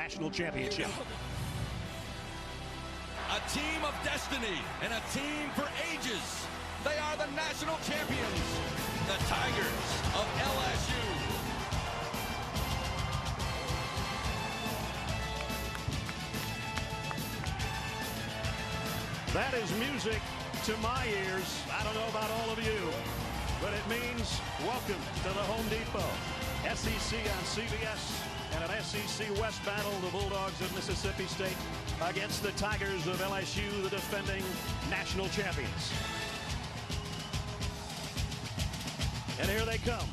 national championship. A team of destiny and a team for ages. They are the national champions, the Tigers of LSU. That is music to my ears. I don't know about all of you, but it means welcome to the Home Depot. SEC on CBS and an SEC West battle, the Bulldogs of Mississippi State against the Tigers of LSU, the defending national champions. And here they come.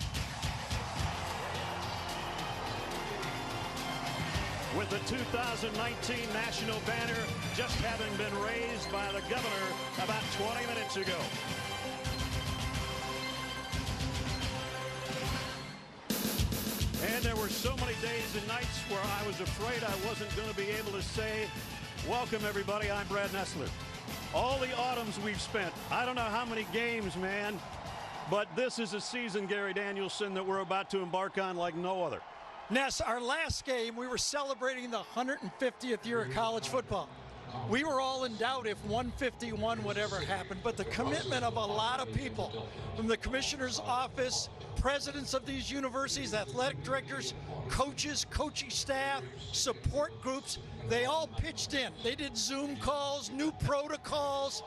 With the 2019 national banner just having been raised by the governor about 20 minutes ago. And there were so many days and nights where I was afraid I wasn't going to be able to say, welcome everybody, I'm Brad Nessler. All the autumns we've spent, I don't know how many games, man, but this is a season, Gary Danielson, that we're about to embark on like no other. Ness, our last game, we were celebrating the 150th year of college football. We were all in doubt if 151 would ever happen, but the commitment of a lot of people, from the commissioner's office, presidents of these universities, athletic directors, coaches, coaching staff, support groups, they all pitched in. They did Zoom calls, new protocols,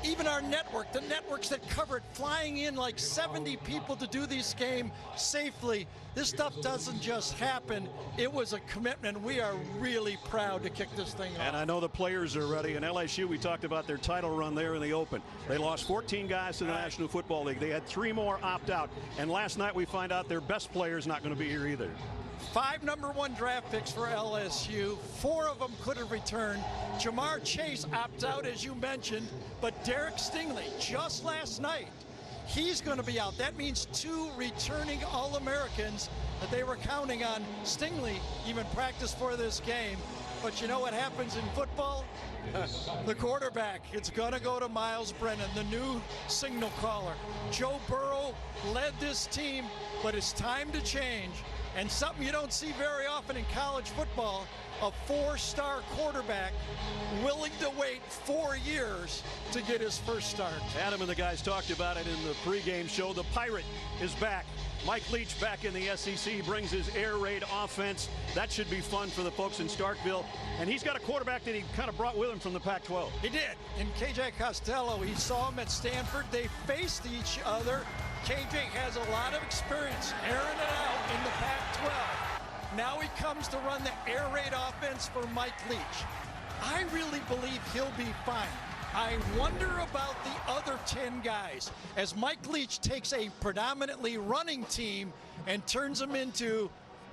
even our network, the networks that cover it, flying in like 70 people to do this game safely. This stuff doesn't just happen. It was a commitment. We are really proud to kick this thing off. And I know the players are ready. In LSU, we talked about their title run there in the Open. They lost 14 guys to the National Football League. They had 3 more opt out. And last night we find out their best player is not going to be here either. 5 #1 draft picks for LSU. 4 of them could have returned. Jamar Chase opts out, as you mentioned, but Derek Stingley, just last night, he's going to be out. That means 2 returning All-Americans that they were counting on. Stingley even practiced for this game. But you know what happens in football? The quarterback, it's going to go to Miles Brennan, the new signal caller. Joe Burrow led this team, but it's time to change. And something you don't see very often in college football, a 4-star quarterback willing to wait 4 years to get his first start. Adam and the guys talked about it in the pregame show. The Pirate is back. Mike Leach back in the SEC, brings his air raid offense. That should be fun for the folks in Starkville. And he's got a quarterback that he kind of brought with him from the Pac-12. He did. In KJ Costello, he saw him at Stanford. They faced each other. KJ has a lot of experience airing it out in the Pac-12. Now he comes to run the air raid offense for Mike Leach. I really believe he'll be fine. I wonder about the other 10 guys as Mike Leach takes a predominantly running team and turns them into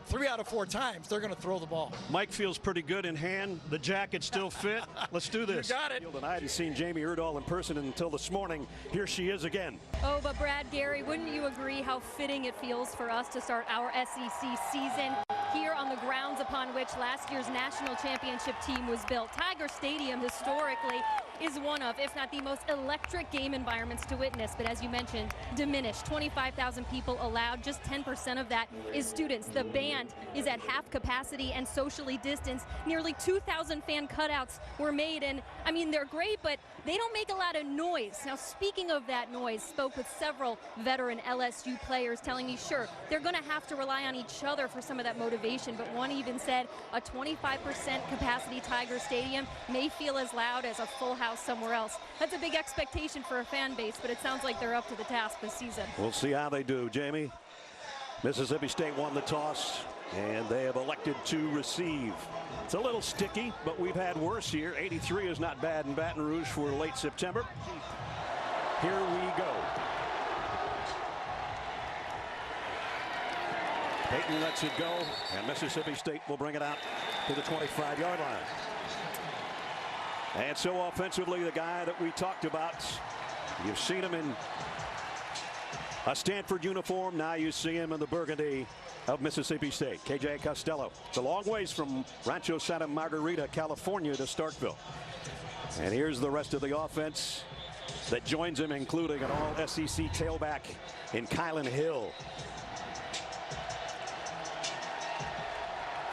3 out of 4 times they're going to throw the ball. Mike feels pretty good in hand. The jacket still fit. Let's do this. You got it. And I hadn't seen Jamie Erdahl in person until this morning. Here she is again. Oh, but Brad, Gary, wouldn't you agree how fitting it feels for us to start our SEC season here on the grounds upon which last year's national championship team was built? Tiger Stadium historically is one of, if not the most electric game environments to witness, but as you mentioned, diminished. 25,000 people allowed, just 10% of that is students. The band is at half capacity and socially distanced. Nearly 2,000 fan cutouts were made, and I mean, they're great, but they don't make a lot of noise. Now, speaking of that noise, spoke with several veteran LSU players telling me, sure, they're going to have to rely on each other for some of that motivation, but one even said a 25% capacity Tiger Stadium may feel as loud as a full house somewhere else. That's a big expectation for a fan base, but it sounds like they're up to the task this season. We'll see how they do, Jamie. Mississippi State won the toss, and they have elected to receive. It's a little sticky, but we've had worse here. 83 is not bad in Baton Rouge for late September. Here we go. Peyton lets it go, and Mississippi State will bring it out to the 25-yard line. And so offensively, the guy that we talked about, you've seen him in a Stanford uniform. Now you see him in the burgundy of Mississippi State. KJ Costello. It's a long ways from Rancho Santa Margarita, California to Starkville. And here's the rest of the offense that joins him, including an all-SEC tailback in Kylan Hill.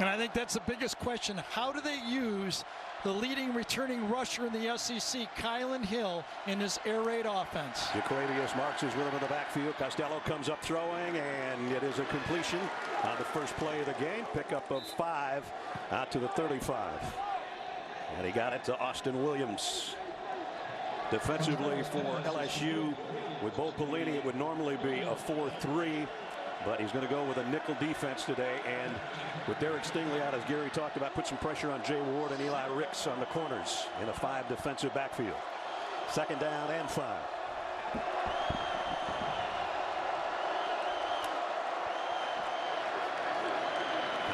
And I think that's the biggest question. How do they use the leading returning rusher in the SEC, Kylan Hill, in this air raid offense? 𝐭𝐿 marks his rhythm in the backfield. Costello comes up throwing, and it is a completion on the first play of the game. Pickup of 5 out to the 35. And he got it to Austin Williams. Defensively for LSU, with 𝐴, it would normally be a 4-3. But he's going to go with a nickel defense today, and with Derek Stingley out, as Gary talked about, put some pressure on Jay Ward and Eli Ricks on the corners in a 5 defensive backfield. 2nd down and 5.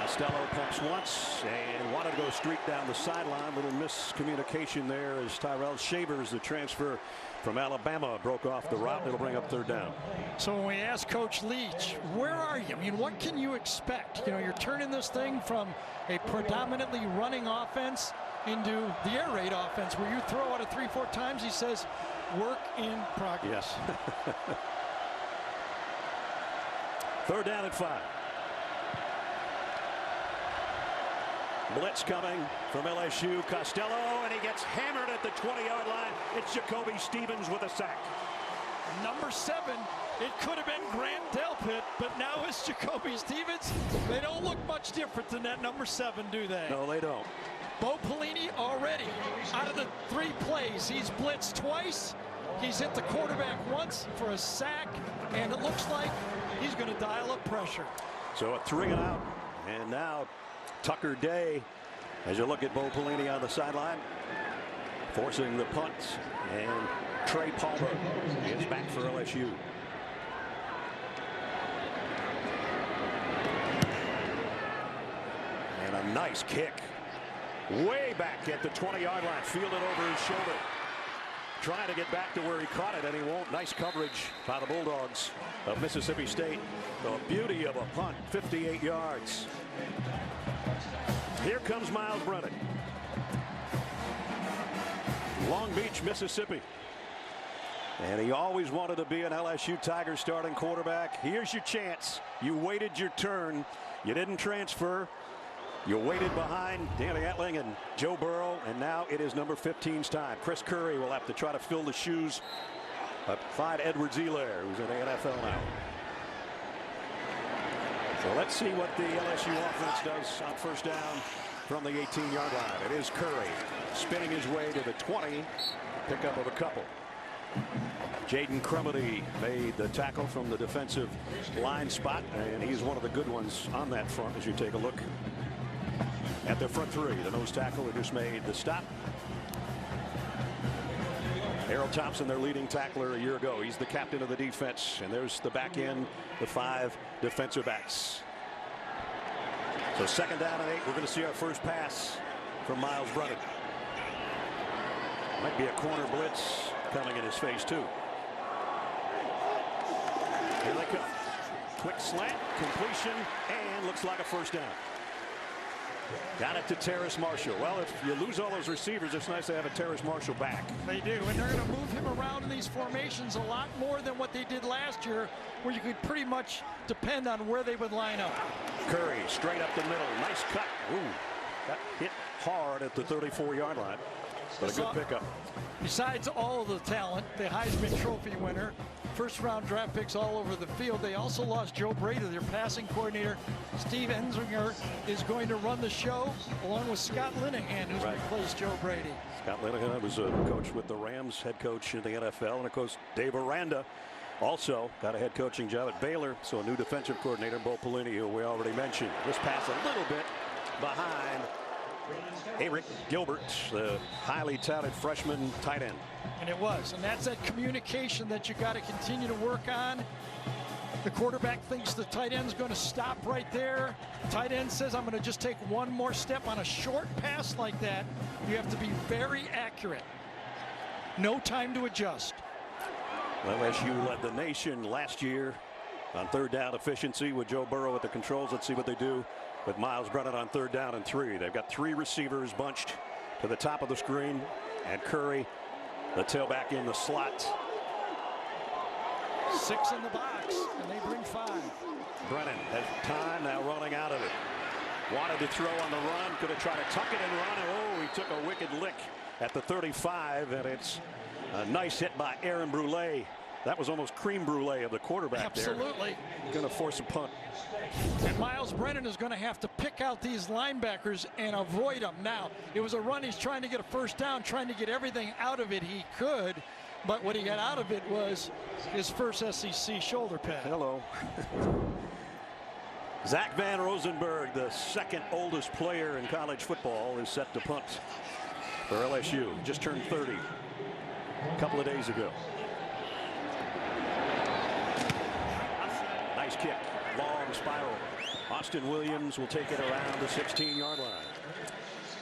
Costello pumps once and wanted to go straight down the sideline. Little miscommunication there as Tyrell Shavers, the transfer from Alabama, broke off the route. It'll bring up 3rd down. So when we ask Coach Leach, where are you? I mean, what can you expect? You know, you're turning this thing from a predominantly running offense into the air raid offense where you throw out 3-4 times. He says, work in progress. Yes. 3rd down and 5. Blitz coming from LSU. Costello, and he gets hammered at the 20-yard line. It's Jacoby Stevens with a sack. Number 7, it could have been Grant Delpit, but now it's Jacoby Stevens. They don't look much different than that number 7, do they? No, they don't. Bᴜʟʟᴅᴏ already, out of the 3 plays, he's blitzed twice. He's hit the quarterback once for a sack, and it looks like he's going to dial up pressure. So a 3 and out, and now Tucker Day, as you look at Bᴜʟʟᴅᴏ on the sideline, forcing the punt, and Trey Palmer is back for LSU. And a nice kick way back at the 20-yard line, fielded over his shoulder. Trying to get back to where he caught it, and he won't. Nice coverage by the Bulldogs of Mississippi State. The beauty of a punt, 58 yards. Here comes Myles Brennan. Long Beach, Mississippi. And he always wanted to be an LSU Tigers starting quarterback. Here's your chance. You waited your turn. You didn't transfer. You waited behind Danny Etling and Joe Burrow, and now it is number 15's time. Chris Curry will have to try to fill the shoes of Clyde Edwards-Helaire, who's in the NFL now. So let's see what the LSU offense does on 1st down from the 18-yard line. It is Curry spinning his way to the 20. Pickup of a couple. Jaden Crumedy made the tackle from the defensive line spot, and he's one of the good ones on that front as you take a look at the front 3. The nose tackle who just made the stop. Harold Thompson, their leading tackler a year ago. He's the captain of the defense. And there's the back end, the 5 defensive backs. So 2nd down and 8. We're going to see our first pass from Myles Brennan. Might be a corner blitz coming in his face, too. Here they come. Quick slant, completion, and looks like a 1st down. Got it to Terrace Marshall. Well, if you lose all those receivers, it's nice to have a Terrace Marshall back. They do, and they're going to move him around in these formations a lot more than what they did last year, where you could pretty much depend on where they would line up. Curry straight up the middle. Nice cut. Ooh, got hit hard at the 34-yard line. But a good pickup. Besides all of the talent, the Heisman Trophy winner, 1st-round draft picks all over the field, they also lost Joe Brady, their passing coordinator. Steve Ensminger is going to run the show along with Scott Linehan, who's replaced Joe Brady. Scott Linehan was a coach with the Rams, head coach in the NFL, and of course Dave Aranda also got a head coaching job at Baylor. So a new defensive coordinator, 𝐴, who we already mentioned. This pass a little bit behind Eric Gilbert, the highly touted freshman tight end. And it was, and that's that communication that you got to continue to work on. The quarterback thinks the tight end's going to stop right there. Tight end says, I'm going to just take one more step. On a short pass like that, you have to be very accurate. No time to adjust. LSU led the nation last year on 3rd down efficiency with Joe Burrow at the controls. Let's see what they do with Myles Brennan on 3rd down and 3. They've got 3 receivers bunched to the top of the screen, and Curry, the tailback, in the slot. 6 in the box, and they bring 5. Brennan has time now, running out of it. wanted to throw on the run, could have tried to tuck it and run. Oh, he took a wicked lick at the 35, and it's a nice hit by Aaron Bᴜʟʟᴏ. That was almost cream brulee of the quarterback. Absolutely. There. Going to force a punt. And Miles Brennan is going to have to pick out these linebackers and avoid them. Now, it was a run. He's trying to get a first down, trying to get everything out of it he could. But what he got out of it was his first SEC shoulder pad. Hello. Zach Van Rosenberg, the second oldest player in college football, is set to punt for LSU. Just turned 30 a couple of days ago. Nice kick, long spiral. Austin Williams will take it around the 16-yard line.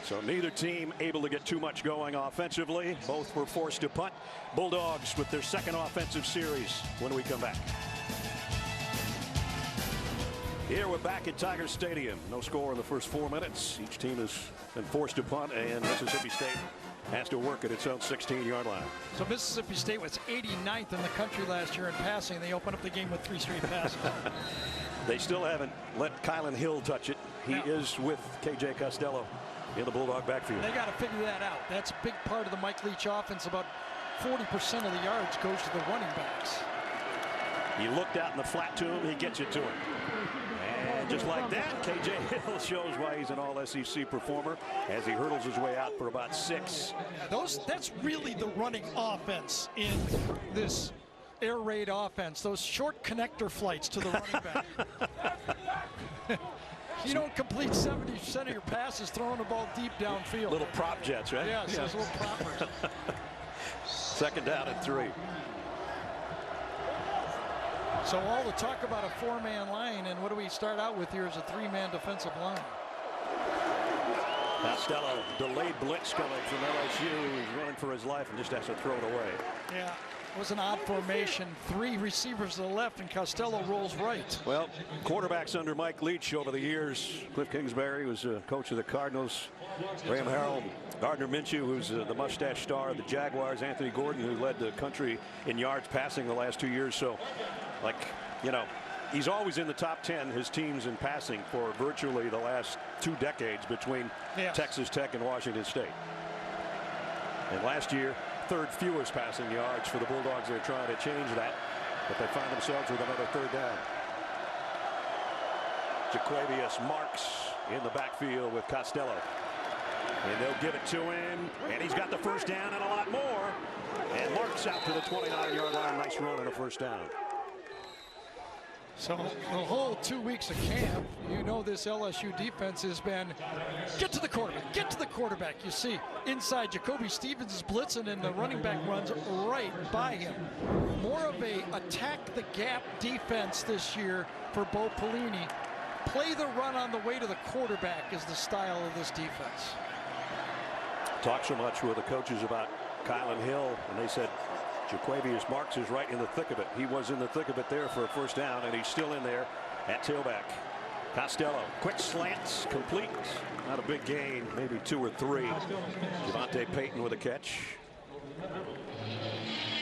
So neither team able to get too much going offensively. Both were forced to punt. Bulldogs with their second offensive series when we come back. Here we're back at Tiger Stadium. No score in the first 4 minutes. Each team has been forced to punt, and Mississippi State has to work at its own 16-yard line. So Mississippi State was 89th in the country last year in passing. They opened up the game with 3 straight passes. They still haven't let Kylan Hill touch it. He is with 𝐭𝐤 Costello in the Bulldog backfield. They got to figure that out. That's a big part of the Mike Leach offense. About 40% of the yards goes to the running backs. He looked out in the flat to him. He gets it to him. And just like that, 𝐭𝐤 Hill shows why he's an all-SEC performer as he hurdles his way out for about 6. That's really the running offense in this air raid offense. Those short connector flights to the running back. You don't complete 70% of your passes throwing the ball deep downfield. Little prop jets, right? Yes, those little proppers. Second down and 3. So all the talk about a 4-man line, and what do we start out with here is a 3-man defensive line. Costello, delayed blitz coming from LSU. He's running for his life and just has to throw it away. Yeah, it was an odd formation. 3 receivers to the left, and Costello rolls right. Well, quarterbacks under Mike Leach over the years. Cliff Kingsbury was coach of the Cardinals. Graham Harrell, Gardner Minshew, who's the mustache star of the Jaguars. Anthony Gordon, who led the country in yards passing the last 2 years. So, like, you know, he's always in the top 10, his teams in passing for virtually the last 2 decades between Texas Tech and Washington State. And last year, 3rd fewest passing yards for the Bulldogs. They're trying to change that, but they find themselves with another 3rd down. Jaquavius Marks in the backfield with Costello. And they'll give it to him, and he's got the first down and a lot more. And Marks out to the 29-yard line. Nice run and a first down. So the whole 2 weeks of camp, you know, this LSU defense has been get to the quarterback, get to the quarterback. You see inside Jacoby Stevens is blitzing and the running back runs right by him. More of a attack the gap defense this year for Bᴜʟʟᴅᴏ. Play the run on the way to the quarterback is the style of this defense. Talked so much with the coaches about Kylan Hill, and they said Jaquavius Marks is right in the thick of it. He was in the thick of it there for a first down, and he's still in there at tailback. Costello, quick slants, complete. Not a big gain, maybe 2 or 3. Javonte Payton with a catch.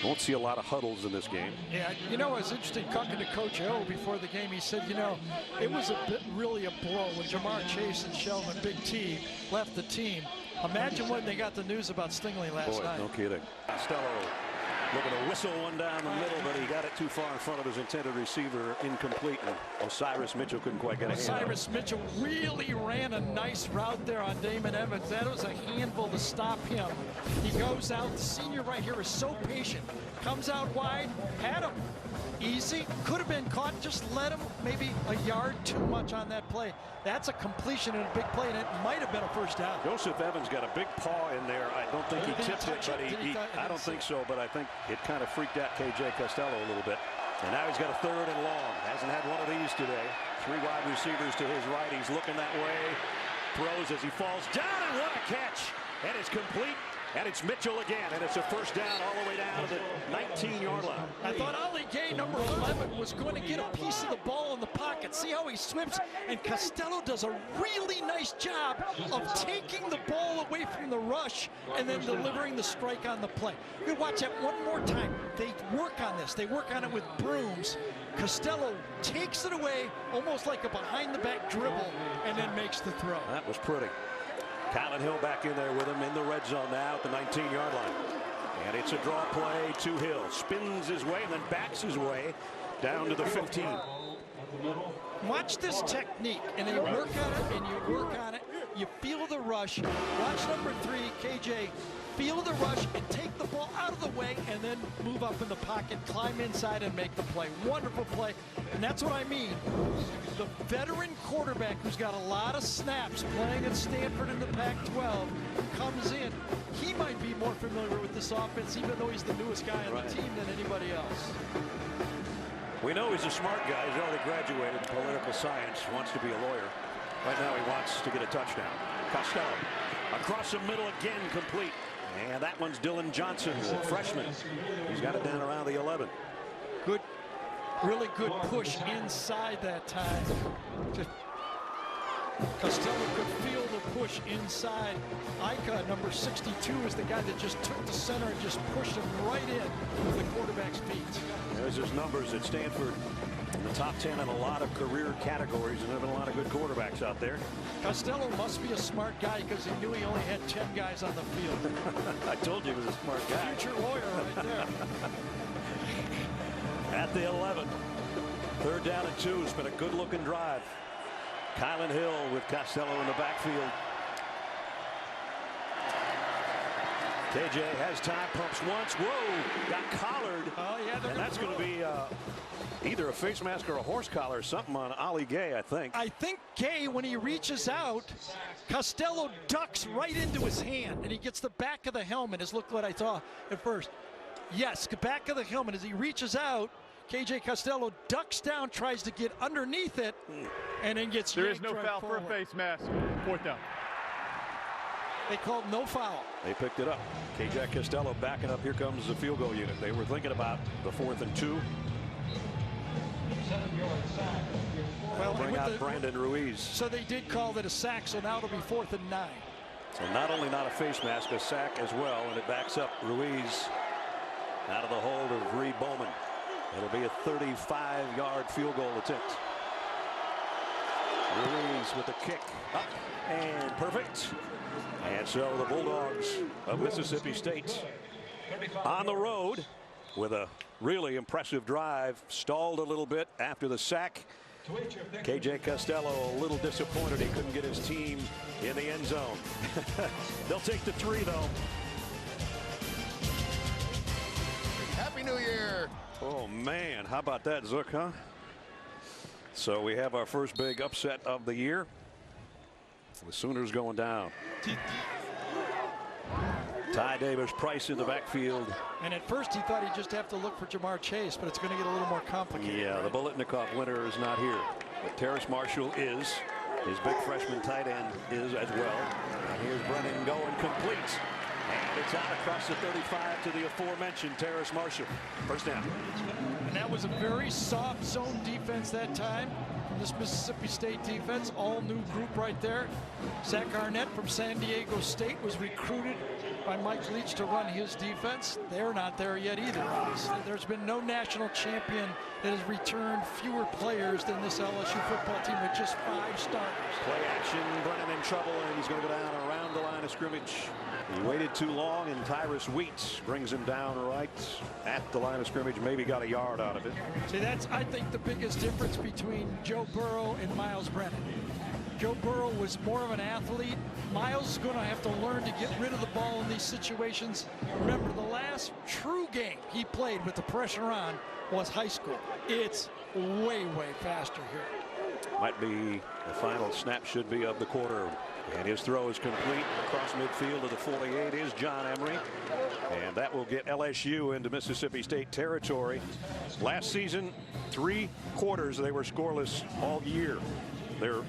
Won't see a lot of huddles in this game. Yeah, you know, it's interesting talking to Coach O before the game. He said, you know, it was really a blow when Ja'Marr Chase and Sheldon Big T left the team. Imagine when they got the news about Stingley last night. No kidding. Costello looking to whistle one down the middle, but he got it too far in front of his intended receiver, incomplete. And Osiris Mitchell couldn't quite get a hand. Osiris Mitchell really ran a nice route there on Damon Evans. That was a handful to stop him. He goes out. The senior right here is so patient. Comes out wide, had him easy, could have been caught, just let him maybe a yard too much on that play. That's a completion and a big play, and it might have been a first down. Joseph Evans got a big paw in there. I don't think he tipped it, but I don't think so, but I think it kind of freaked out 𝐭𝐤 Costello a little bit. And now he's got a 3rd and long. Hasn't had one of these today. 3 wide receivers to his right. He's looking that way. Throws as he falls down, and what a catch. And it's complete And it's Mitchell again, and it's a first down all the way down to the 19-yard line. I thought 𝐒𝐬𝐬𝐬𝐬𝐬𝐬𝐬𝐬𝐬𝐬, number 11, was going to get a piece of the ball in the pocket. See how he slips? And Costello does a really nice job of taking the ball away from the rush and then delivering the strike on the play. You watch that one more time. They work on this. They work on it with brooms. Costello takes it away almost like a behind-the-back dribble and then makes the throw. That was pretty. Kylan Hill back in there with him in the red zone now at the 19-yard line. And it's a draw play to Hill. Spins his way and then backs his way down to the 15. Watch this technique, and they work on it, and you work on it. You feel the rush. Watch number 3, KJ, feel the rush and take the ball out of the way and then move up in the pocket, climb inside and make the play. Wonderful play, and that's what I mean. The veteran quarterback who's got a lot of snaps playing at Stanford in the Pac-12 comes in. He might be more familiar with this offense, even though he's the newest guy on the team than anybody else. We know he's a smart guy. He's already graduated in political science, wants to be a lawyer. Right now he wants to get a touchdown. Costello across the middle again, complete. And that one's Dylan Johnson, the freshman. He's got it down around the 11. Good, really good push inside that time. Costello could feel the push inside. 𝐒𝐿, number 62, is the guy that just took the center and just pushed him right in with the quarterback's feet. There's his numbers at Stanford in the top 10 in a lot of career categories, and there have been a lot of good quarterbacks out there. Costello must be a smart guy because he knew he only had 10 guys on the field. I told you he was a smart guy. Future lawyer right there. At the 11. Third down and 2. It's been a good-looking drive. Kylan Hill with Costello in the backfield. KJ has time, pumps once. Whoa, got collared. Oh, yeah, and that's going to be either a face mask or a horse collar or something on 𝐒𝐬𝐬𝐬𝐬, I think. I think Gay, when he reaches out, Costello ducks right into his hand, and he gets the back of the helmet, is look what I saw at first. Yes, back of the helmet. As he reaches out, KJ Costello ducks down, tries to get underneath it, and then gets There is no right foul forward. for a face mask. Fourth down. They called no foul. They picked it up. KJ Costello backing up. Here comes the field goal unit. They were thinking about the 4th and 2. Well, Bring out Brandon Ruiz. So they did call that a sack, so now it'll be 4th and 9. So not only not a face mask, a sack as well, and it backs up Ruiz out of the hold of Reed Bowman. It'll be a 35-yard field goal attempt. Ruiz with a kick up and perfect. And so the Bulldogs of Mississippi State on the road with a really impressive drive. Stalled a little bit after the sack. KJ Costello a little disappointed he couldn't get his team in the end zone. They'll take the 3 though. Happy New Year. Oh man, how about that, Zook, huh? So we have our first big upset of the year. The Sooners going down. Ty Davis Price in the backfield. And at first he thought he'd just have to look for Ja'Marr Chase, but it's going to get a little more complicated. Yeah, right? the Bᴜʟʟᴅᴏ winner is not here. But Terrace Marshall is. His big freshman tight end is as well. And here's Brennan going complete. And it's out across the 35 to the aforementioned Terrace Marshall. First down. And that was a very soft zone defense that time. This Mississippi State defense, all new group right there. Zach Arnett from San Diego State was recruited by Mike Leach to run his defense. They're not there yet either. There's been no national champion that has returned fewer players than this LSU football team with just 5 starters. Play action, Brennan in trouble, and he's going to go down around the line of scrimmage. He waited too long, and Tyrus Wheat brings him down right at the line of scrimmage. Maybe got a yard out of it. See, that's, I think, the biggest difference between Joe Burrow and Myles Brennan. Joe Burrow was more of an athlete. Myles is going to have to learn to get rid of the ball in these situations. Remember, the last true game he played with the pressure on was high school. It's way, way faster here. Might be the final snap, should be of the quarter. And his throw is complete across midfield to the 48 is John Emery. And that will get LSU into Mississippi State territory. Last season, 3 quarters they were scoreless all year. They're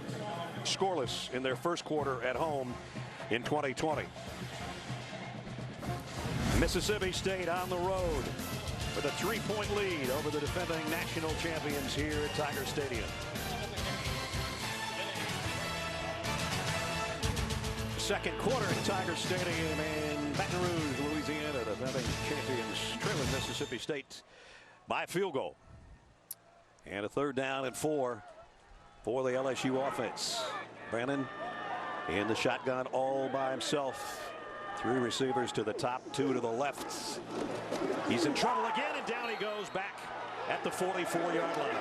scoreless in their first quarter at home in 2020. Mississippi State on the road with a 3-point lead over the defending national champions here at Tiger Stadium. Second quarter at Tiger Stadium in Baton Rouge, Louisiana. The defending champions trailing Mississippi State by a field goal. And a 3rd down and 4 for the LSU offense. Brandon in the shotgun all by himself. 3 receivers to the top, 2 to the left. He's in trouble again, and down he goes back at the 44-yard line.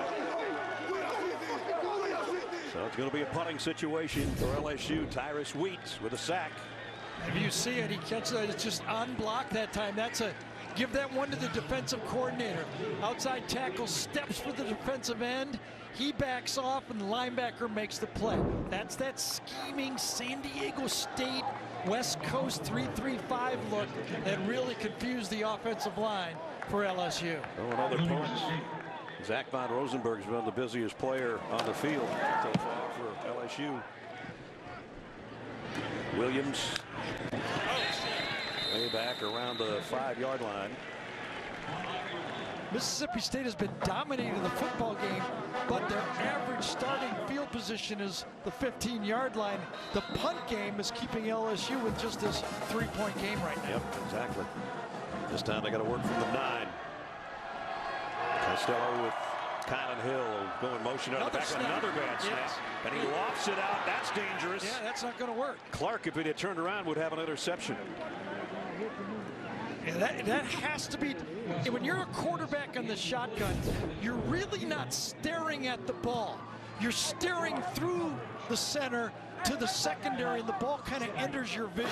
So it's going to be a punting situation for LSU. Tyrus Wheat with a sack. If you see it, he catches it. It's just on block that time. That's a give that one to the defensive coordinator. Outside tackle steps for the defensive end. He backs off, and the linebacker makes the play. That's that scheming San Diego State West Coast 3-3-5 look that really confused the offensive line for LSU. Oh, another punt. Zach Von Rosenberg has been the busiest player on the field so far for LSU. Williams way back around the 5-yard line. Mississippi State has been dominating the football game, but their average starting field position is the 15-yard line. The punt game is keeping LSU with just this 3-point game right now. Yep, exactly. This time they got to work from the 9. Costello with Colin Hill going motion out of the back. Another bad snap. Yes. And he lofts it out. That's dangerous. Yeah, that's not going to work. Clark, if it had turned around, would have an interception. And that has to be, when you're a quarterback on the shotgun, you're really not staring at the ball. You're staring through the center to the secondary, and the ball kind of enters your vision.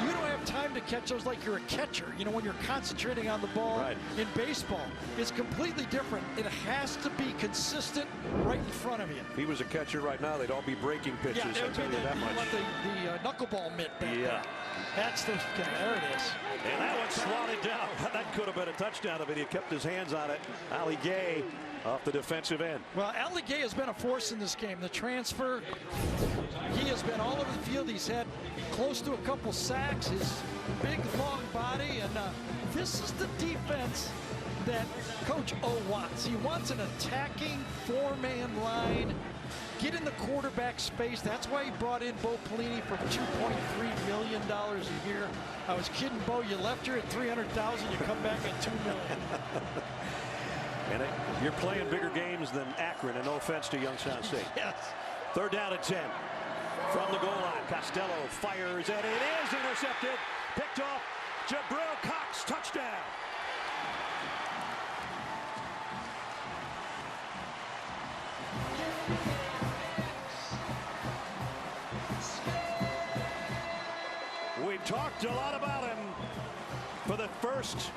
You don't have time to catch those like you're a catcher. You know, when you're concentrating on the ball. Right. In baseball, it's completely different. It has to be consistent right in front of you. If he was a catcher right now, they'd all be breaking pitches. Yeah, I'll tell you that much. The knuckleball mitt back there. That's the, there it is. And that one swatted down. That could have been a touchdown if he had kept his hands on it. 𝐭𝐬𝐬𝐬𝐬𝐬𝐬𝐬𝐬𝐬 off the defensive end. Well, 𝐭𝐬𝐬𝐬𝐬𝐬𝐬 has been a force in this game. The transfer, he has been all over the field. He's had close to a couple sacks. His big, long body. And this is the defense that Coach O wants. He wants an attacking 4-man line. Get in the quarterback space. That's why he brought in Bᴜʟʟᴏ for $2.3 million a year. I was kidding, Bo. You left here at $300,000. You come back at $2 million. And you're playing bigger games than Akron, and no offense to Youngstown State. Yes. 3rd down and 10 from the goal line. Costello fires, and it is intercepted. Picked off. Jabril Cox, touchdown. We've talked a lot about him for the first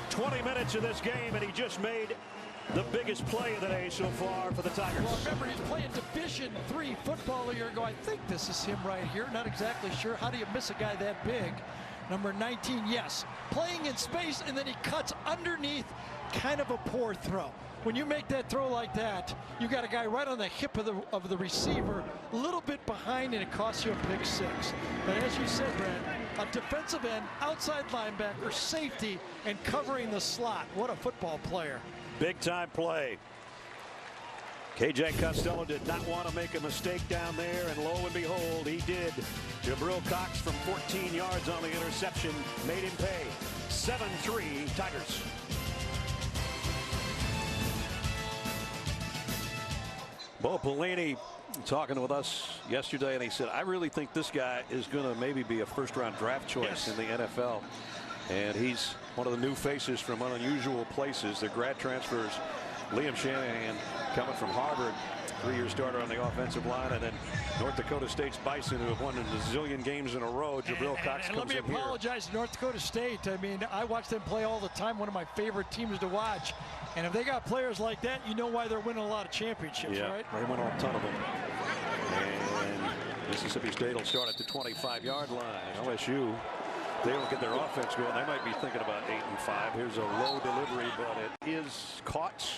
20 minutes of this game, and he just made the biggest play of the day so far for the Tigers. Well, remember, he's playing Division III football a year ago. I think this is him right here. Not exactly sure. How do you miss a guy that big? Number 19, yes. Playing in space, and then he cuts underneath. Kind of a poor throw. When you make that throw like that, you got a guy right on the hip of the receiver, a little bit behind, and it costs you a pick 6. But as you said, Brad, a defensive end, outside linebacker, safety, and covering the slot. What a football player. Big time play. KJ Costello did not want to make a mistake down there, and lo and behold, he did. Jabril Cox from 14 yards on the interception made him pay. 7-3 Tigers. Bᴜʟʟᴏ talking with us yesterday, and he said, I really think this guy is going to maybe be a first-round draft choice in the NFL. And he's one of the new faces from unusual places. The grad transfers, Liam Shanahan coming from Harvard, 3-year starter on the offensive line, and then North Dakota State's Bison, who have won a zillion games in a row. Jabril Cox comes in here. Let me apologize to North Dakota State. I mean, I watch them play all the time. One of my favorite teams to watch. And if they got players like that, you know why they're winning a lot of championships, right? They won a ton of them. And Mississippi State will start at the 25-yard line. LSU, they don't get their offense going. They might be thinking about 8-5. Here's a low delivery, but it is caught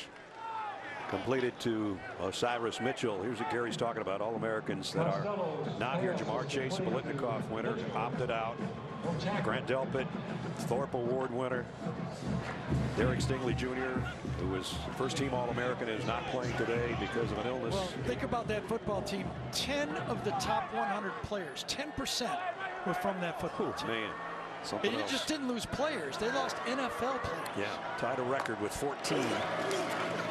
Completed to Cyrus Mitchell. Here's what Gary's talking about. All-Americans that are not here. Jamar Chase, a Bᴜʟʟᴅᴏ winner, opted out. Grant Delpit, Thorpe Award winner. Derek Stingley Jr., who was first-team All-American, is not playing today because of an illness. Well, think about that football team. 10 of the top 100 players, 10% were from that football team. Man, something They else. just didn't lose players. They lost NFL players. Yeah, tied a record with 14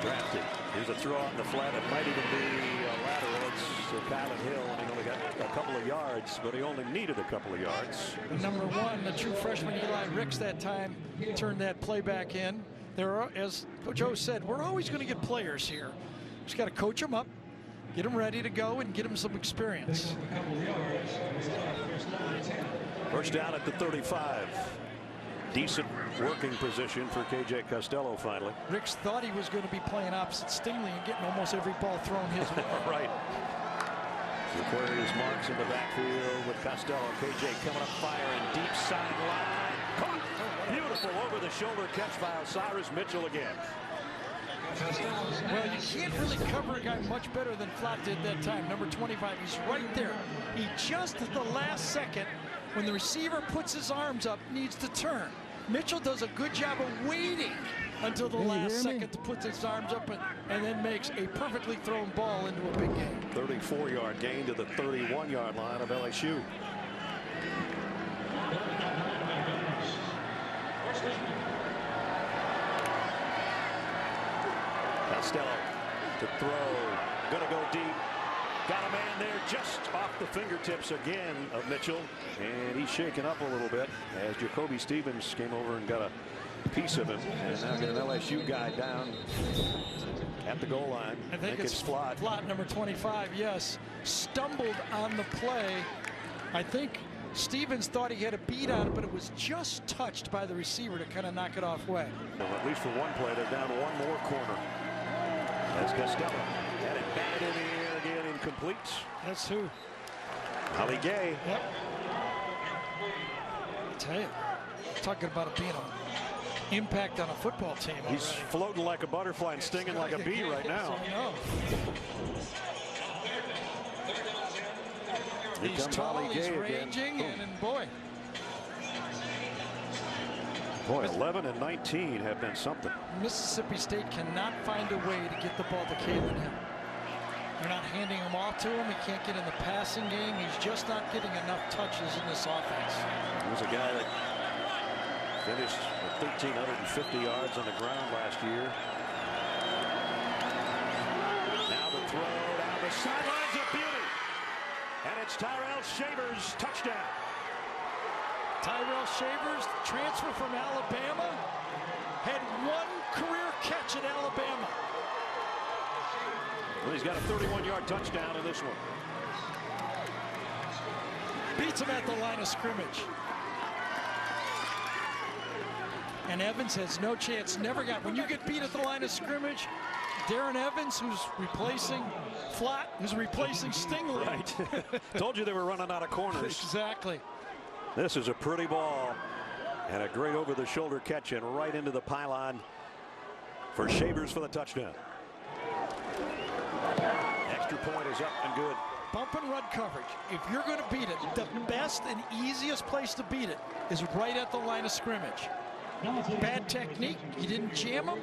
drafted. Here's a throw out in the flat. It might even be a lateral. It's to Kylan Hill, and he only got a couple of yards, but he only needed a couple of yards. Number one, the true freshman Eli Ricks that time turned that play back in. There are, as Coach O said, we're always going to get players here. Just got to coach them up, get them ready to go, and get them some experience. First down at the 35. Decent working position for KJ Costello finally. Ricks thought he was going to be playing opposite Stingley and getting almost every ball thrown his way. Right. Aquarius marks in the backfield with Costello. KJ coming up firing deep sideline. Caught. Beautiful over the shoulder catch by Cyrus Mitchell again. Well, you can't really cover a guy much better than Flat did that time. Number 25, he's right there. He just at the last second, when the receiver puts his arms up, needs to turn. Mitchell does a good job of waiting until the last second to put his arms up and then makes a perfectly thrown ball into a big game. 34-yard gain to the 31-yard line of LSU. Costello to throw, gonna go deep. Got a man there just off the fingertips again of Mitchell, and he's shaken up a little bit as Jacoby Stevens came over and got a piece of him, and now get an LSU guy down at the goal line. I think it's Flott. Flott, number 25, yes, stumbled on the play. I think Stevens thought he had a beat on it, but it was just touched by the receiver to kind of knock it off way. Well, at least for one play, they're down one more corner. As Costello had it batted in the air again, incomplete. That's who. 𝐭𝐤 Gay. Yep. I tell you, talking about it being an impact on a football team. He's floating like a butterfly and stinging like a bee right now. I know. Here He's comes tall, 𝐭𝐤 he's Gay ranging, again. and boy. Boy, 11 and 19 have been something. Mississippi State cannot find a way to get the ball to 𝐭𝐤 Hill. They're not handing him off to him. He can't get in the passing game. He's just not getting enough touches in this offense. He was a guy that finished with 1,350 yards on the ground last year. Now the throw down the sidelines of beauty. And it's Tyrell Shavers' touchdown. Tyrell Shavers, transfer from Alabama, had one career catch at Alabama. Well, he's got a 31-yard touchdown in this one. Beats him at the line of scrimmage. And Evans has no chance, never got. When you get beat at the line of scrimmage, Darren Evans, who's replacing Flott, who's replacing Stingley. Right. Told you they were running out of corners. Exactly. This is a pretty ball and a great over-the-shoulder catch and right into the pylon for Shavers for the touchdown. Extra point is up and good. Bump and run coverage. If you're going to beat it, the best and easiest place to beat it is right at the line of scrimmage. Bad technique, you didn't jam him,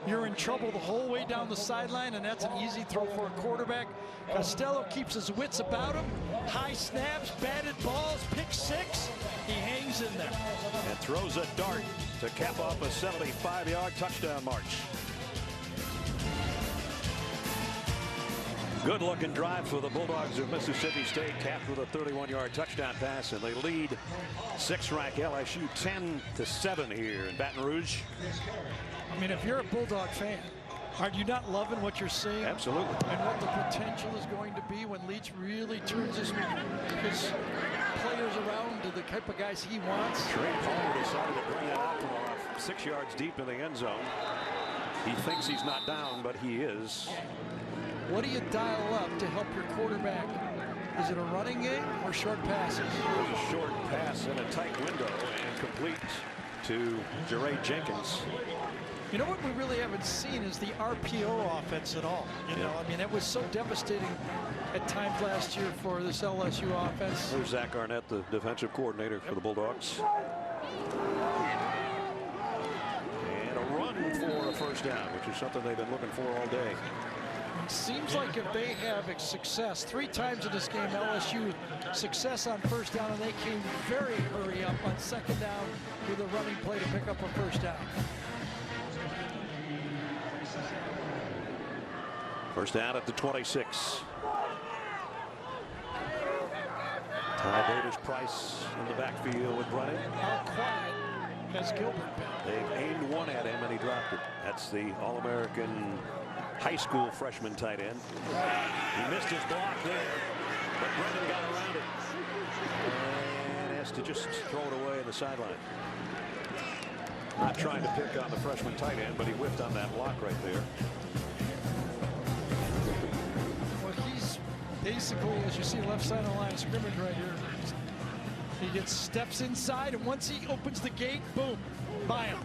you're in trouble the whole way down the sideline, and that's an easy throw for a quarterback. Costello keeps his wits about him. High snaps, batted balls, pick six. He hangs in there. And throws a dart to cap off a 75-yard touchdown march. Good looking drive for the Bulldogs of Mississippi State, capped with a 31-yard touchdown pass, and they lead 6th-ranked LSU 10-7 here in Baton Rouge. I mean, if you're a Bulldog fan, are you not loving what you're seeing? Absolutely. And what the potential is going to be when Leach really turns his players around to the type of guys he wants? Trey Palmer decided to bring it out from off 6 yards deep in the end zone. He thinks he's not down, but he is. What do you dial up to help your quarterback? Is it a running game or short passes? There's a short pass in a tight window and complete to 𝐭𝐤 Jenkins. You know what we really haven't seen is the RPO offense at all. You know, I mean, it was so devastating at times last year for this LSU offense. There's Zach Arnett, the defensive coordinator for the Bulldogs. And a run for a first down, which is something they've been looking for all day. It seems like if they have success 3 times in this game, LSU success on first down, and they came very hurry up on second down with a running play to pick up a first down. First down at the 26. Ty Davis-Price in the backfield with running. How quiet has Gilbert been? They've aimed one at him and he dropped it. That's the All-American high school freshman tight end. He missed his block there, but Brennan got around it and has to just throw it away in the sideline. Not trying to pick on the freshman tight end, but he whiffed on that block right there. Well, he's basically, as you see, left side of the line of scrimmage right here. He gets steps inside, and once he opens the gate, boom, by him.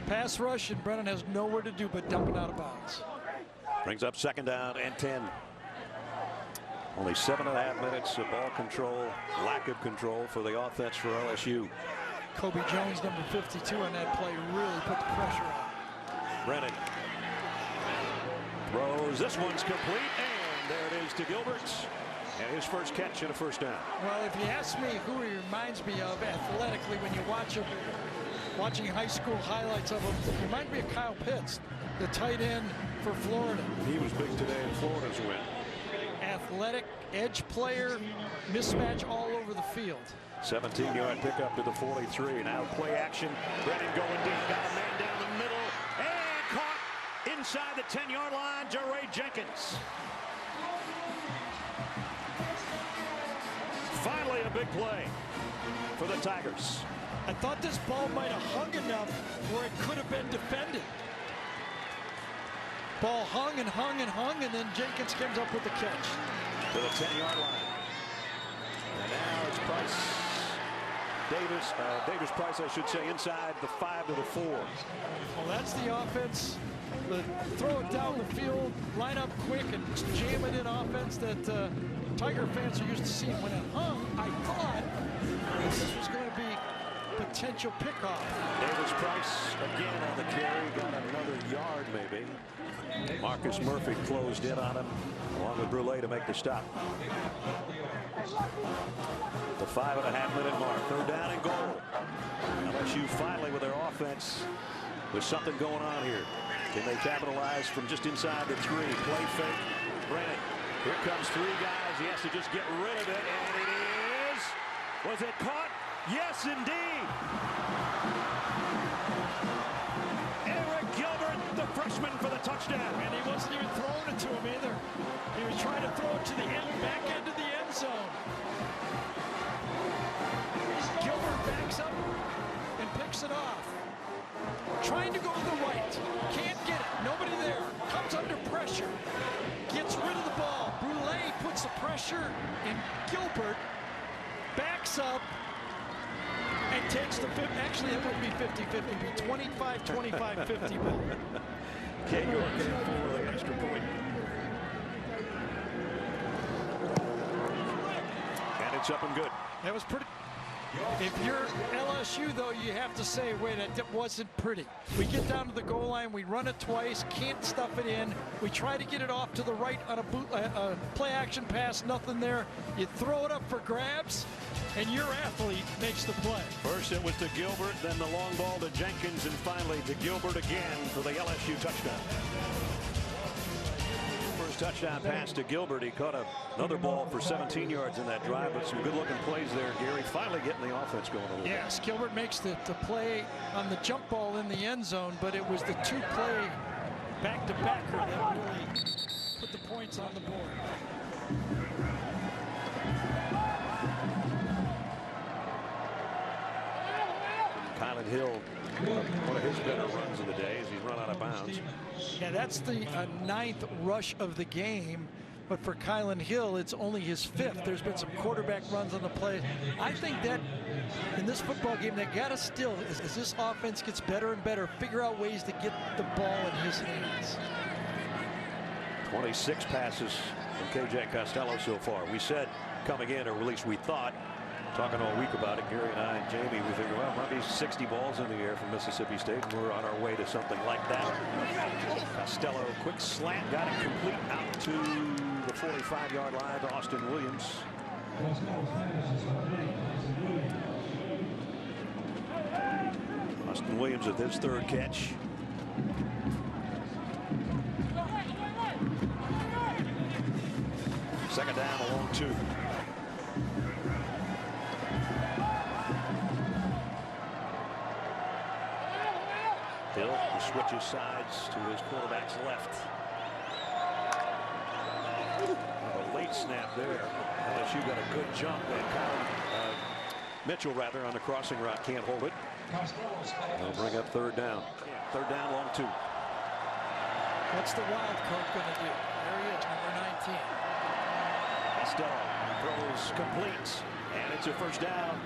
Pass rush, and Brennan has nowhere to do but dump it out of bounds. Brings up second down and 10. Only 7.5 minutes of ball control, lack of control for the offense for LSU. Kobe Jones, number 52, on that play really put the pressure on. Brennan throws. This one's complete, and there it is to Gilbert. And his first catch and a first down. Well, if you ask me who he reminds me of athletically when you watch him, watching high school highlights of him, he reminds me of Kyle Pitts, the tight end for Florida. He was big today in Florida's win. Athletic, edge player, mismatch all over the field. 17-yard pickup to the 43. Now play action. Brennan going deep. Got a man down the middle. And caught inside the 10-yard line. 𝐭𝐿 Finally a big play for the Tigers. I thought this ball might have hung enough where it could have been defended. Ball hung and hung and hung, and then Jenkins comes up with the catch. To the 10-yard line. And now it's Price. Davis-Price, I should say, inside the 5 to the 4. Well, that's the offense. Throw it down the field, line up quick, and jam it in offense that Tiger fans are used to seeing. When it hung, I thought this was going to be potential pickoff. Davis-Price again on the carry, got another yard maybe. Marcus Murphy closed in on him, along with Bᴜʟʟ to make the stop. The 5.5-minute mark, 3rd down and goal. LSU finally with their offense. There's something going on here. Can they capitalize from just inside the 3? Play fake. Brennan. Here comes 3 guys. He has to just get rid of it, and it is. Was it caught? Yes, indeed. Eric Gilbert, the freshman, for the touchdown. And he wasn't even throwing it to him either. He was trying to throw it to the back end of the end zone. Gilbert backs up and picks it off. Trying to go to the right. Can't get it. Nobody there. Comes under pressure. Gets rid of the ball. Bᴜʟʟ puts the pressure, and Gilbert backs up and takes the 50. Actually, it wouldn't be 50-50. It would be 25-25-50 ball. Can't go for the extra point. And it's up and good. That was pretty. If you're LSU, though, you have to say, wait, that wasn't pretty. We get down to the goal line, we run it twice, can't stuff it in. We try to get it off to the right on a play-action pass, nothing there. You throw it up for grabs, and your athlete makes the play. First it was to Gilbert, then the long ball to Jenkins, and finally to Gilbert again for the LSU touchdown. First touchdown pass to Gilbert. He caught another ball for 17 yards in that drive, but some good-looking plays there, Gary. Finally getting the offense going a little bit. Yes, Gilbert makes the play on the jump ball in the end zone, but it was the 2-play back-to-backer that really put the points on the board. Kylan Hill, one of his better runs of the day as he's run out of bounds. Yeah, that's the 9th rush of the game. but for Kylan Hill, it's only his 5th. There's been some quarterback runs on the play. I think that in this football game, they got to still, as this offense gets better and better, figure out ways to get the ball in his hands. 26 passes from KJ Costello so far. We said coming in, or at least we thought, talking all week about it, Gary and I and Jamie, we figured, well, might be 60 balls in the air from Mississippi State, and we're on our way to something like that. Costello, quick slant, got it complete out to the 45-yard line to Austin Williams. Austin Williams with his 3rd catch. Second down, along 2. Hill switches sides to his quarterback's left. A late snap there. LSU got a good jump, and Mitchell rather on the crossing route can't hold it. They'll bring up 3rd down. 3rd down, long 2. What's the wild card going to do? There he is, number 19. Costello throws complete, and it's a 1st down.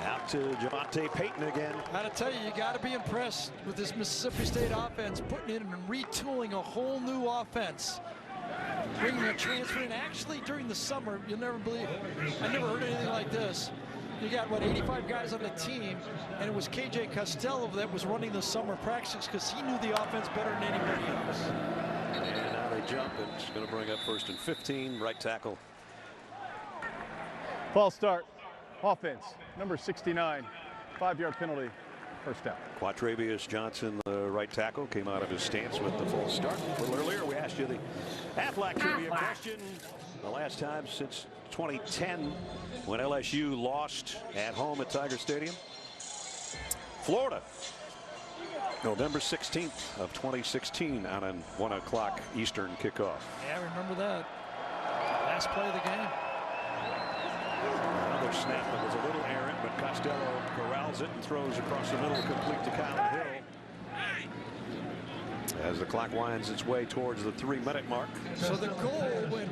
Out to Javonte Payton again. I gotta tell you, you gotta be impressed with this Mississippi State offense, putting in and retooling a whole new offense. Bringing a transfer in. Actually, during the summer, you'll never believe, I never heard anything like this. You got, what, 85 guys on the team, and it was KJ Costello that was running the summer practices because he knew the offense better than anybody else. And now they jump, and it's going to bring up 1st and 15, right tackle. False start. Offense, number 69, 5-yard penalty, 1st down. Quatravius Johnson, the right tackle, came out of his stance with the false start. A little earlier, we asked you the Aflac trivia question. The last time since 2010 when LSU lost at home at Tiger Stadium. Florida, November 16th of 2016 on a 1 o'clock Eastern kickoff. Yeah, remember that. Last play of the game. Another snap that was a little errant, but Costello corrals it and throws across the middle, complete to Kylan Hill. As the clock winds its way towards the 3-minute mark. So the goal when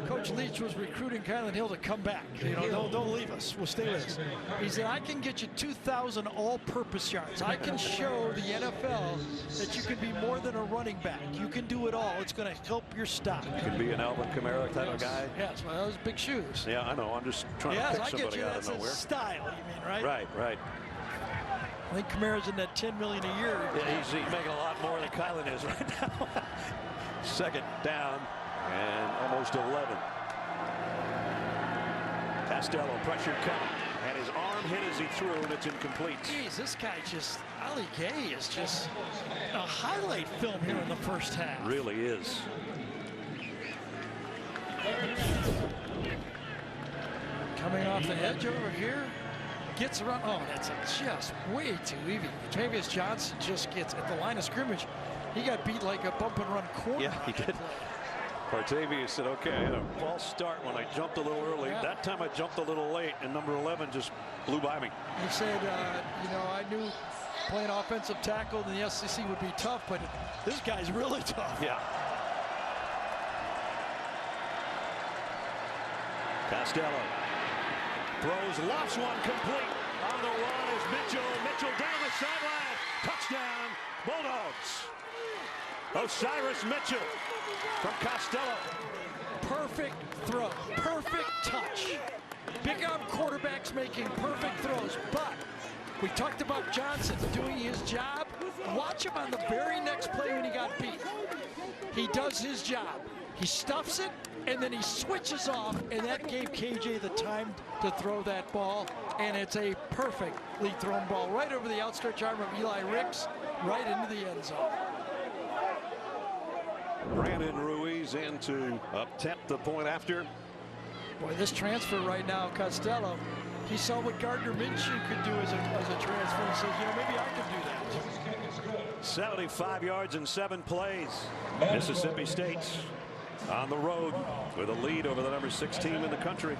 Coach Leach was recruiting Kylan Hill to come back, you know, don't leave us, we'll stay with us. He said, I can get you 2,000 all-purpose yards. I can show the NFL that you can be more than a running back. You can do it all. It's going to help your stock. You can be an Alvin Kamara type of guy. Yes, well, those big shoes. Yeah, I know. I'm just trying to pick somebody out of nowhere. That's style, you mean, right? Right, right. I think Kamara's in that $10 million a year. Yeah, he's making a lot more than Kylan is right now. 2nd down and almost 11. Costello, pressure coming, and his arm hit as he threw, and it's incomplete. Geez, this guy just, Ali Gay is just a highlight film here in the 1st half. Really is. Coming off the edge over here. Gets around. Oh, that's just way too easy. Quatravius Johnson just gets at the line of scrimmage. He got beat like a bump and run corner. Yeah, he did. Quatravius said, okay, I had a false start when I jumped a little early. Yeah. That time I jumped a little late, and number 11 just blew by me. He said, you know, I knew playing offensive tackle in the SEC would be tough, but this guy's really tough. Yeah. Costello throws, lofts one complete. On the run is Mitchell. Mitchell down the sideline. Touchdown, Bulldogs. Osiris Mitchell from Costello. Perfect throw, perfect touch. Big arm quarterbacks making perfect throws, but we talked about Johnson doing his job. Watch him on the very next play when he got beat. He does his job. He stuffs it, and then he switches off, and that gave KJ the time to throw that ball, and it's a perfectly thrown ball right over the outstretched arm of Eli Ricks, right into the end zone. Brandon Ruiz in to attempt the point after. Boy, this transfer right now, Costello, he saw what Gardner Minshew could do as a transfer and says, you know, maybe I could do that. 75 yards in 7 plays. Mississippi State's on the road with a lead over the number 6 team in the country.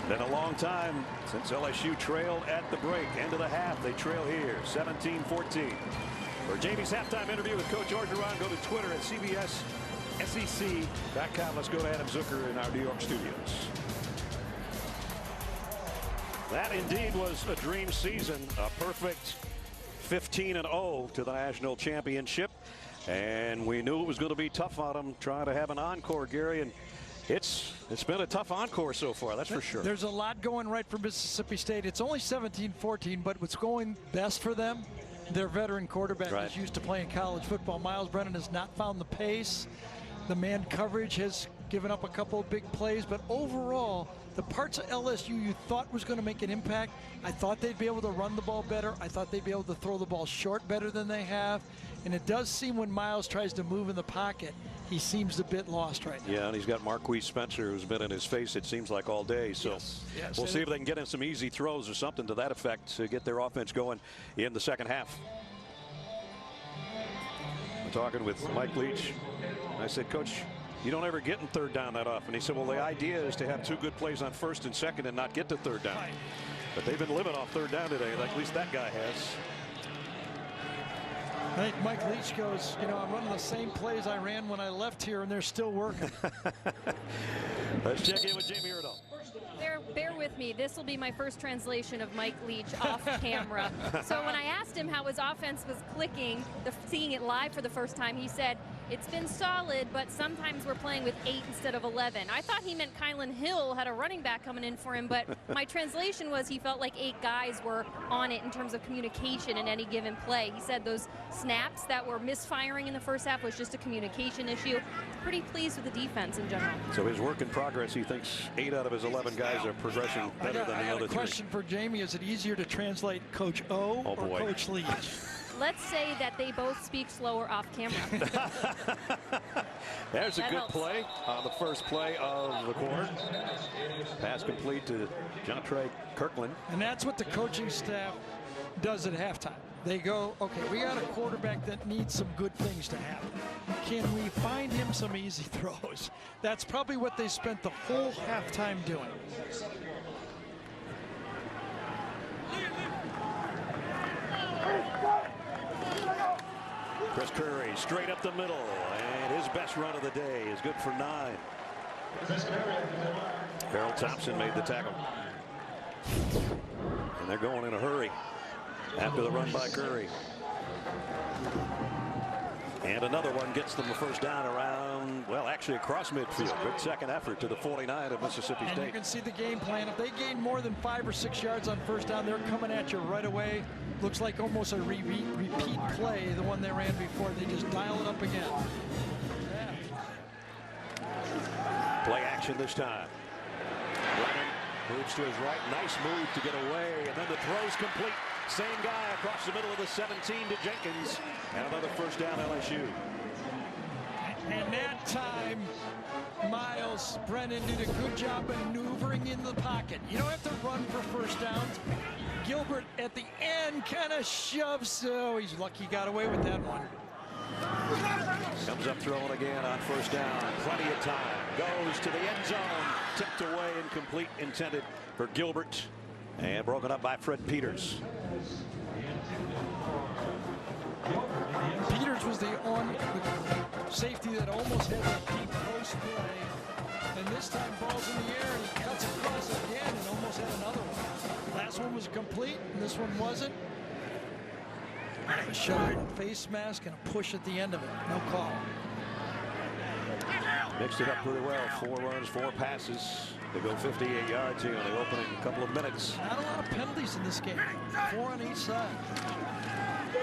Been a long time since LSU trailed at the break. End of the half, they trail here, 17-14. For Jamie's halftime interview with Coach Orgeron, go to Twitter at CBSSEC.com. Let's go to Adam Zucker in our New York studios. That indeed was a dream season, a perfect 15-0 to the national championship. And we knew it was going to be tough on them trying to have an encore, Gary. And it's been a tough encore so far, that's for sure. There's a lot going right for Mississippi State. It's only 17-14, but what's going best for them, their veteran quarterback is used to playing college football. Miles Brennan has not found the pace. The man coverage has given up a couple of big plays, but overall, the parts of LSU you thought was going to make an impact, I thought they'd be able to run the ball better. I thought they'd be able to throw the ball short better than they have. And it does seem when Miles tries to move in the pocket, he seems a bit lost right now. Yeah, and he's got Marquise Spencer, who's been in his face, it seems like, all day. So yes, we'll see if they can get in some easy throws or something to that effect to get their offense going in the second half. I'm talking with Mike Leach. I said, Coach, you don't ever get in third down that often. He said, well, the idea is to have two good plays on first and second and not get to third down. Right. But they've been living off third down today, like at least that guy has. I think Mike Leach goes, you know, I'm running the same plays I ran when I left here, and they're still working. Let's check in with Jamie Erdahl. Bear with me. This will be my first translation of Mike Leach off camera. So when I asked him how his offense was clicking, seeing it live for the first time, he said, it's been solid, but sometimes we're playing with 8 instead of 11. I thought he meant Kylan Hill had a running back coming in for him, but my translation was he felt like 8 guys were on it in terms of communication in any given play. He said those snaps that were misfiring in the first half was just a communication issue. Pretty pleased with the defense in general. So his work in progress, he thinks 8 out of his 11 guys are progressing better than the other 3. A question for Jamie. Is it easier to translate Coach O or Coach Leach? Let's say that they both speak slower off camera. There's a good play on the first play of the quarter. Pass complete to Jontre Kirkland. And that's what the coaching staff does at halftime. They go, okay, we got a quarterback that needs some good things to happen. Can we find him some easy throws? That's probably what they spent the whole halftime doing. Chris Curry straight up the middle, and his best run of the day is good for 9. Harold Thompson made the tackle. And they're going in a hurry after the run by Curry. And another one gets them the first down around, well, actually across midfield. Good second effort to the 49 of Mississippi State. And you can see the game plan. If they gain more than 5 or 6 yards on first down, they're coming at you right away. Looks like almost a repeat play, the one they ran before. They just dial it up again. Yeah. Play action this time. Brennan moves to his right. Nice move to get away, and then the throw's complete. Same guy across the middle of the 17 to Jenkins. And another first down, LSU. And that time, Miles Brennan did a good job maneuvering in the pocket. You don't have to run for first downs. Gilbert at the end kind of shoves. Oh, he's lucky he got away with that one. Comes up throwing again on first down. Plenty of time. Goes to the end zone. Tipped away, incomplete, intended for Gilbert. And broken up by Fred Peters. Peters was the safety that almost had a deep post play. And this time ball's in the air and he cuts across again and almost had another one. Last one was complete and this one wasn't. A shot, a face mask, and a push at the end of it. No call. Mixed it up pretty well. 4 runs, 4 passes. They go 58 yards here in the opening couple of minutes. Not a lot of penalties in this game. 4 on each side.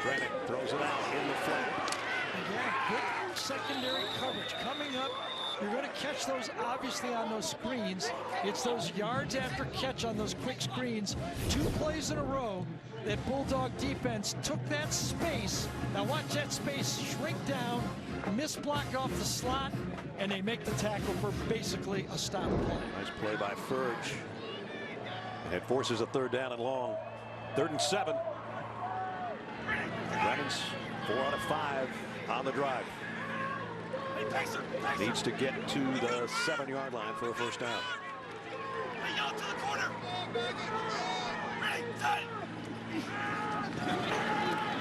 Brennan throws it out in the flat. Again, good secondary coverage. Coming up, you're going to catch those obviously on those screens. It's those yards after catch on those quick screens. 2 plays in a row. That Bulldog defense took that space. Now watch that space shrink down, miss block off the slot, and they make the tackle for basically a stop play. Nice play by Furge. And it forces a 3rd down and long. 3rd and 7. Brennan's 4 out of 5 on the drive. Needs to get to the 7-yard line for a first down.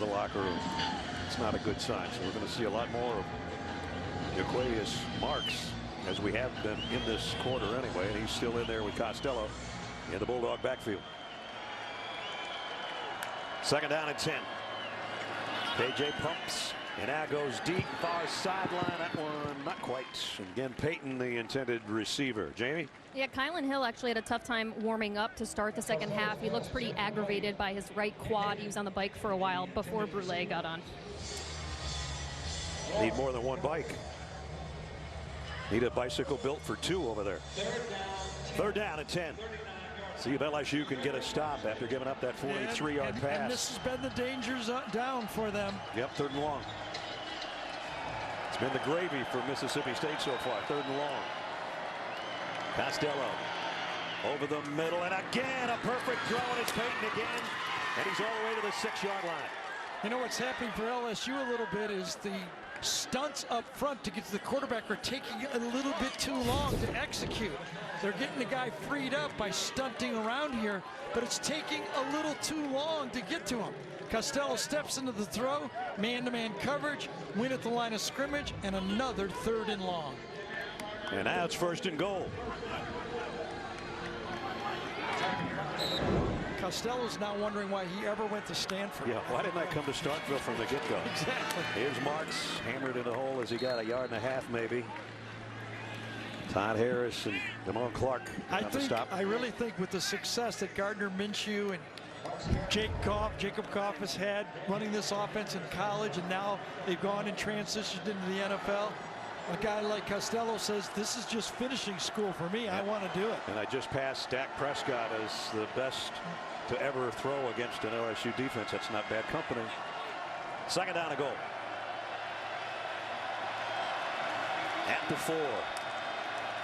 the locker room. It's not a good sign. So we're going to see a lot more of Jaquarius Marks, as we have been in this quarter anyway, and he's still in there with Costello in the Bulldog backfield. Second down and 10. KJ pumps and now goes deep, far sideline. That one not quite. And again, Peyton, the intended receiver. Jamie? Yeah, Kylan Hill actually had a tough time warming up to start the second half. He looks pretty aggravated by his right quad. He was on the bike for a while before Bᴜʟʟᴅ got on. Need more than one bike. Need a bicycle built for two over there. Third down and 10. See if LSU can get a stop after giving up that 43-yard pass. And this has been the dangers down for them. Yep, third and long. It's been the gravy for Mississippi State so far. Third and long. Costello over the middle, and again a perfect throw, and it's Peyton again, and he's all the way to the 6-yard line. You know what's happening for LSU a little bit is the stunts up front to get to the quarterback are taking a little bit too long to execute. They're getting the guy freed up by stunting around here, but it's taking a little too long to get to him. Costello steps into the throw, man-to-man coverage, win at the line of scrimmage, and another third and long. And now it's first and goal. Costello's now wondering why he ever went to Stanford. Yeah, why didn't I come to Starkville from the get-go? Exactly. Here's Marks, hammered in the hole as he got a yard and a half maybe. Todd Harris and Damone Clark got the stop. I really think with the success that Gardner Minshew and Jacob Goff has had running this offense in college, and now they've gone and transitioned into the NFL, a guy like Costello says, this is just finishing school for me. I want to do it. And I just passed Dak Prescott as the best to ever throw against an LSU defense. That's not bad company. Second down and goal. at the 4.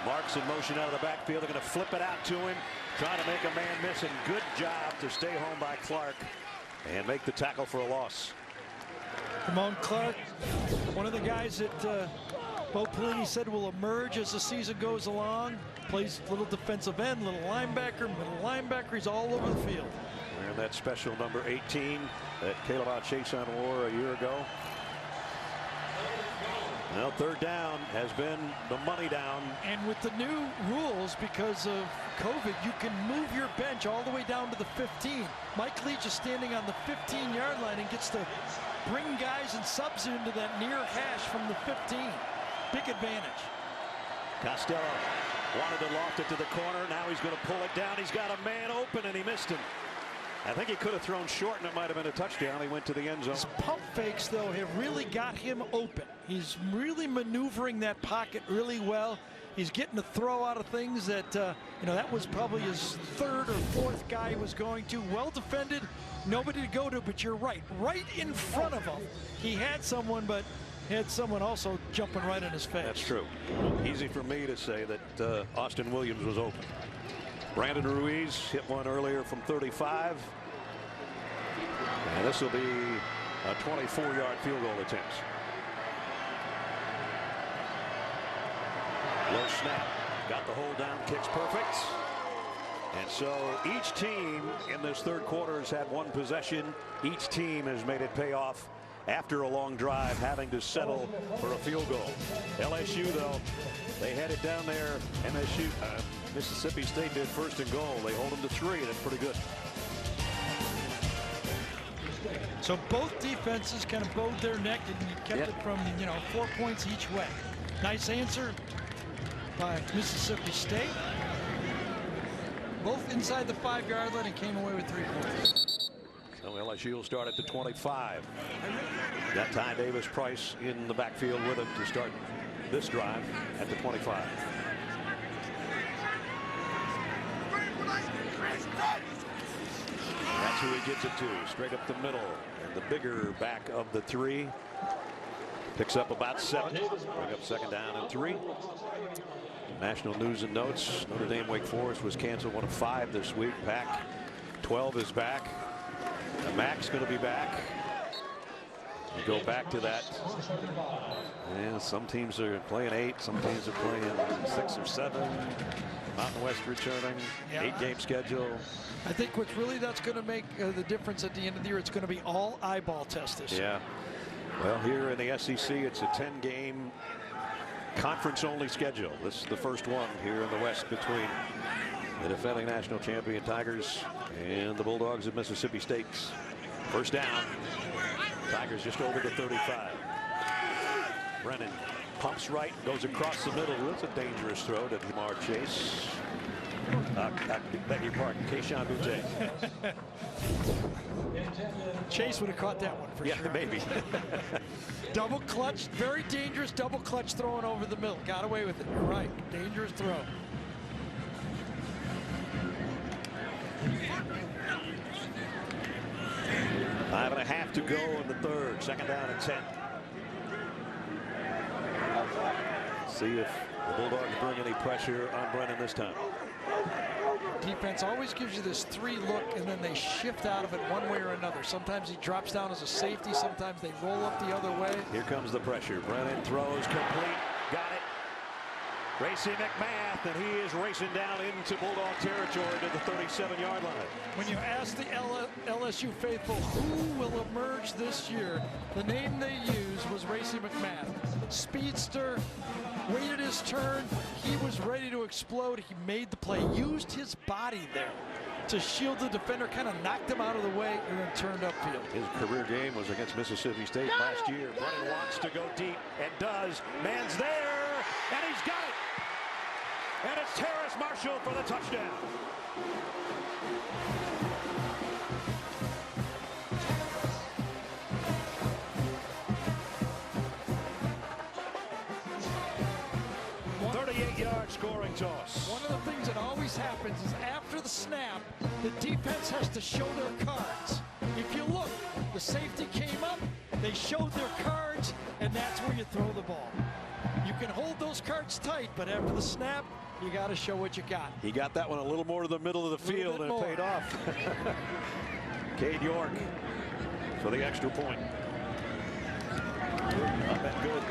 Marks in motion out of the backfield. They're going to flip it out to him, trying to make a man miss, and good job to stay home by Clark and make the tackle for a loss. Ramon Clark, one of the guys that Bᴜʟʟᴅᴏ said will emerge as the season goes along. Plays little defensive end, little linebacker, middle linebacker. He's all over the field. And that special number 18 that 𝐭𝐤 wore a year ago. Now, third down has been the money down. And with the new rules, because of COVID, you can move your bench all the way down to the 15. Mike Leach is standing on the 15-yard line and gets to bring guys and subs into that near hash from the 15. Big advantage. Costello wanted to loft it to the corner. Now he's going to pull it down. He's got a man open, and he missed him. I think he could have thrown short, and it might have been a touchdown. He went to the end zone. His pump fakes, though, have really got him open. He's really maneuvering that pocket really well. He's getting to throw out of things that, you know, that was probably his third or fourth guy he was going to. Well defended, nobody to go to, but you're right. Right in front of him, he had someone, but had someone also jumping right in his face. That's true. Easy for me to say that Austin Williams was open. Brandon Ruiz hit one earlier from 35. And this will be a 24-yard field goal attempt. Low snap. Got the hold down. Kicks perfect. And so each team in this third quarter has had one possession. Each team has made it pay off after a long drive, having to settle for a field goal. LSU, though, they had it down there. MSU, Mississippi State did first and goal. They hold them to 3. That's pretty good. So both defenses kind of bowed their neck and kept it from, you know, 4 points each way. Nice answer by Mississippi State. Both inside the 5-yard line and came away with 3 points. So LSU will start at the 25. Got Ty Davis Price in the backfield with him to start this drive at the 25. That's who he gets it to, straight up the middle. And the bigger back of the 3 picks up about 7. Bring up second down and 3. National news and notes. Notre Dame Wake Forest was canceled, one of 5 this week. Pac-12 is back. The MAC's going to be back. You go back to that. And some teams are playing 8. Some teams are playing 6 or 7. Mountain West returning. 8-game schedule. I think that's going to make the difference at the end of the year. It's going to be all eyeball test this year. Yeah. Well, here in the SEC, it's a 10-game conference-only schedule. This is the first one here in the West between the defending national champion Tigers and the Bulldogs of Mississippi State. First down. Tigers just over the 35. Brennan pumps right, goes across the middle. That's a dangerous throw to Jamar Chase. Beg your pardon, 𝐭𝐤 Chase would have caught that one for sure. Yeah, maybe. Double clutch, very dangerous double clutch throwing over the middle. Got away with it. You're right. Dangerous throw. Five and a half to go in the third. Second down and 10. See if the Bulldogs bring any pressure on Brennan this time. Defense always gives you this 3 look, and then they shift out of it one way or another. Sometimes he drops down as a safety. Sometimes they roll up the other way. Here comes the pressure. Brennan throws complete. Got it. Racey McMath, and he is racing down into Bulldog territory to the 37-yard line. When you ask the LSU faithful who will emerge this year, the name they used was Racey McMath. Speedster, waited his turn. He was ready to explode. He made the play, used his body there to shield the defender, kind of knocked him out of the way, and then turned upfield. His career game was against Mississippi State last year. Brennan wants to go deep and does. Man's there, and he's got it. And it's Terrace Marshall for the touchdown. Scoring toss. One of the things that always happens is after the snap, the defense has to show their cards. If you look, the safety came up, they showed their cards, and that's where you throw the ball. You can hold those cards tight, but after the snap, you got to show what you got. He got that one a little more to the middle of the field, and it paid off. Cade York for the extra point. Not that good.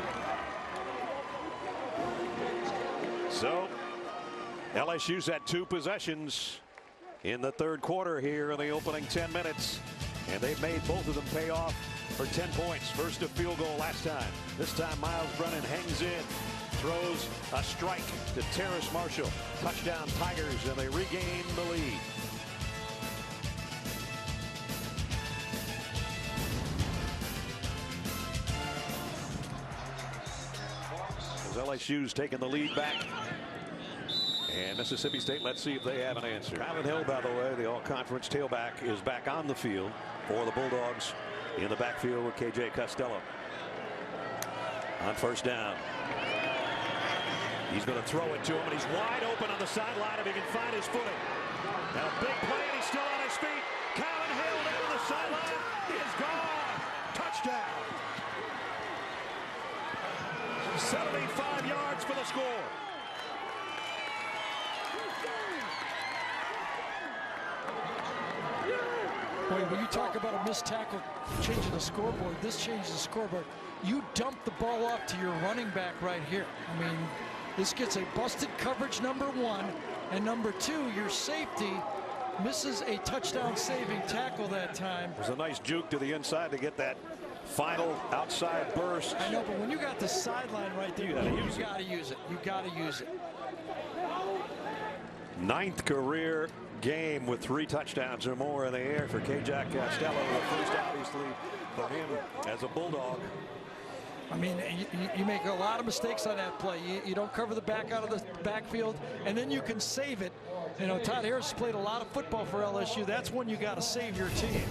So LSU's at 2 possessions in the third quarter here in the opening 10 minutes, and they've made both of them pay off for 10 points. First a field goal last time. This time Myles Brennan hangs in, throws a strike to Terrace Marshall. Touchdown Tigers, and they regain the lead. As LSU's taking the lead back. And Mississippi State, let's see if they have an answer. Kylan Hill, by the way, the all-conference tailback, is back on the field for the Bulldogs in the backfield with KJ Costello. On first down. He's going to throw it to him, and he's wide open on the sideline if he can find his footing. Now a big play, and he's still on his feet. Kylan Hill down to the sideline. Is gone. Touchdown. 75 yards for the score. Boy, when you talk about a missed tackle changing the scoreboard, this changes the scoreboard. You dump the ball off to your running back right here. I mean, this gets a busted coverage, number 1, and number 2, your safety misses a touchdown saving tackle that time. It was a nice juke to the inside to get that final outside burst. I know, but when you got the sideline right there, you got to use it. You got to use it. 9th career game with 3 touchdowns or more in the air for KJ Costello. The first, obviously, for him as a Bulldog. I mean, you make a lot of mistakes on that play. You don't cover the back out of the backfield, and then you can save it. You know, Todd Harris played a lot of football for LSU. That's when you got to save your team.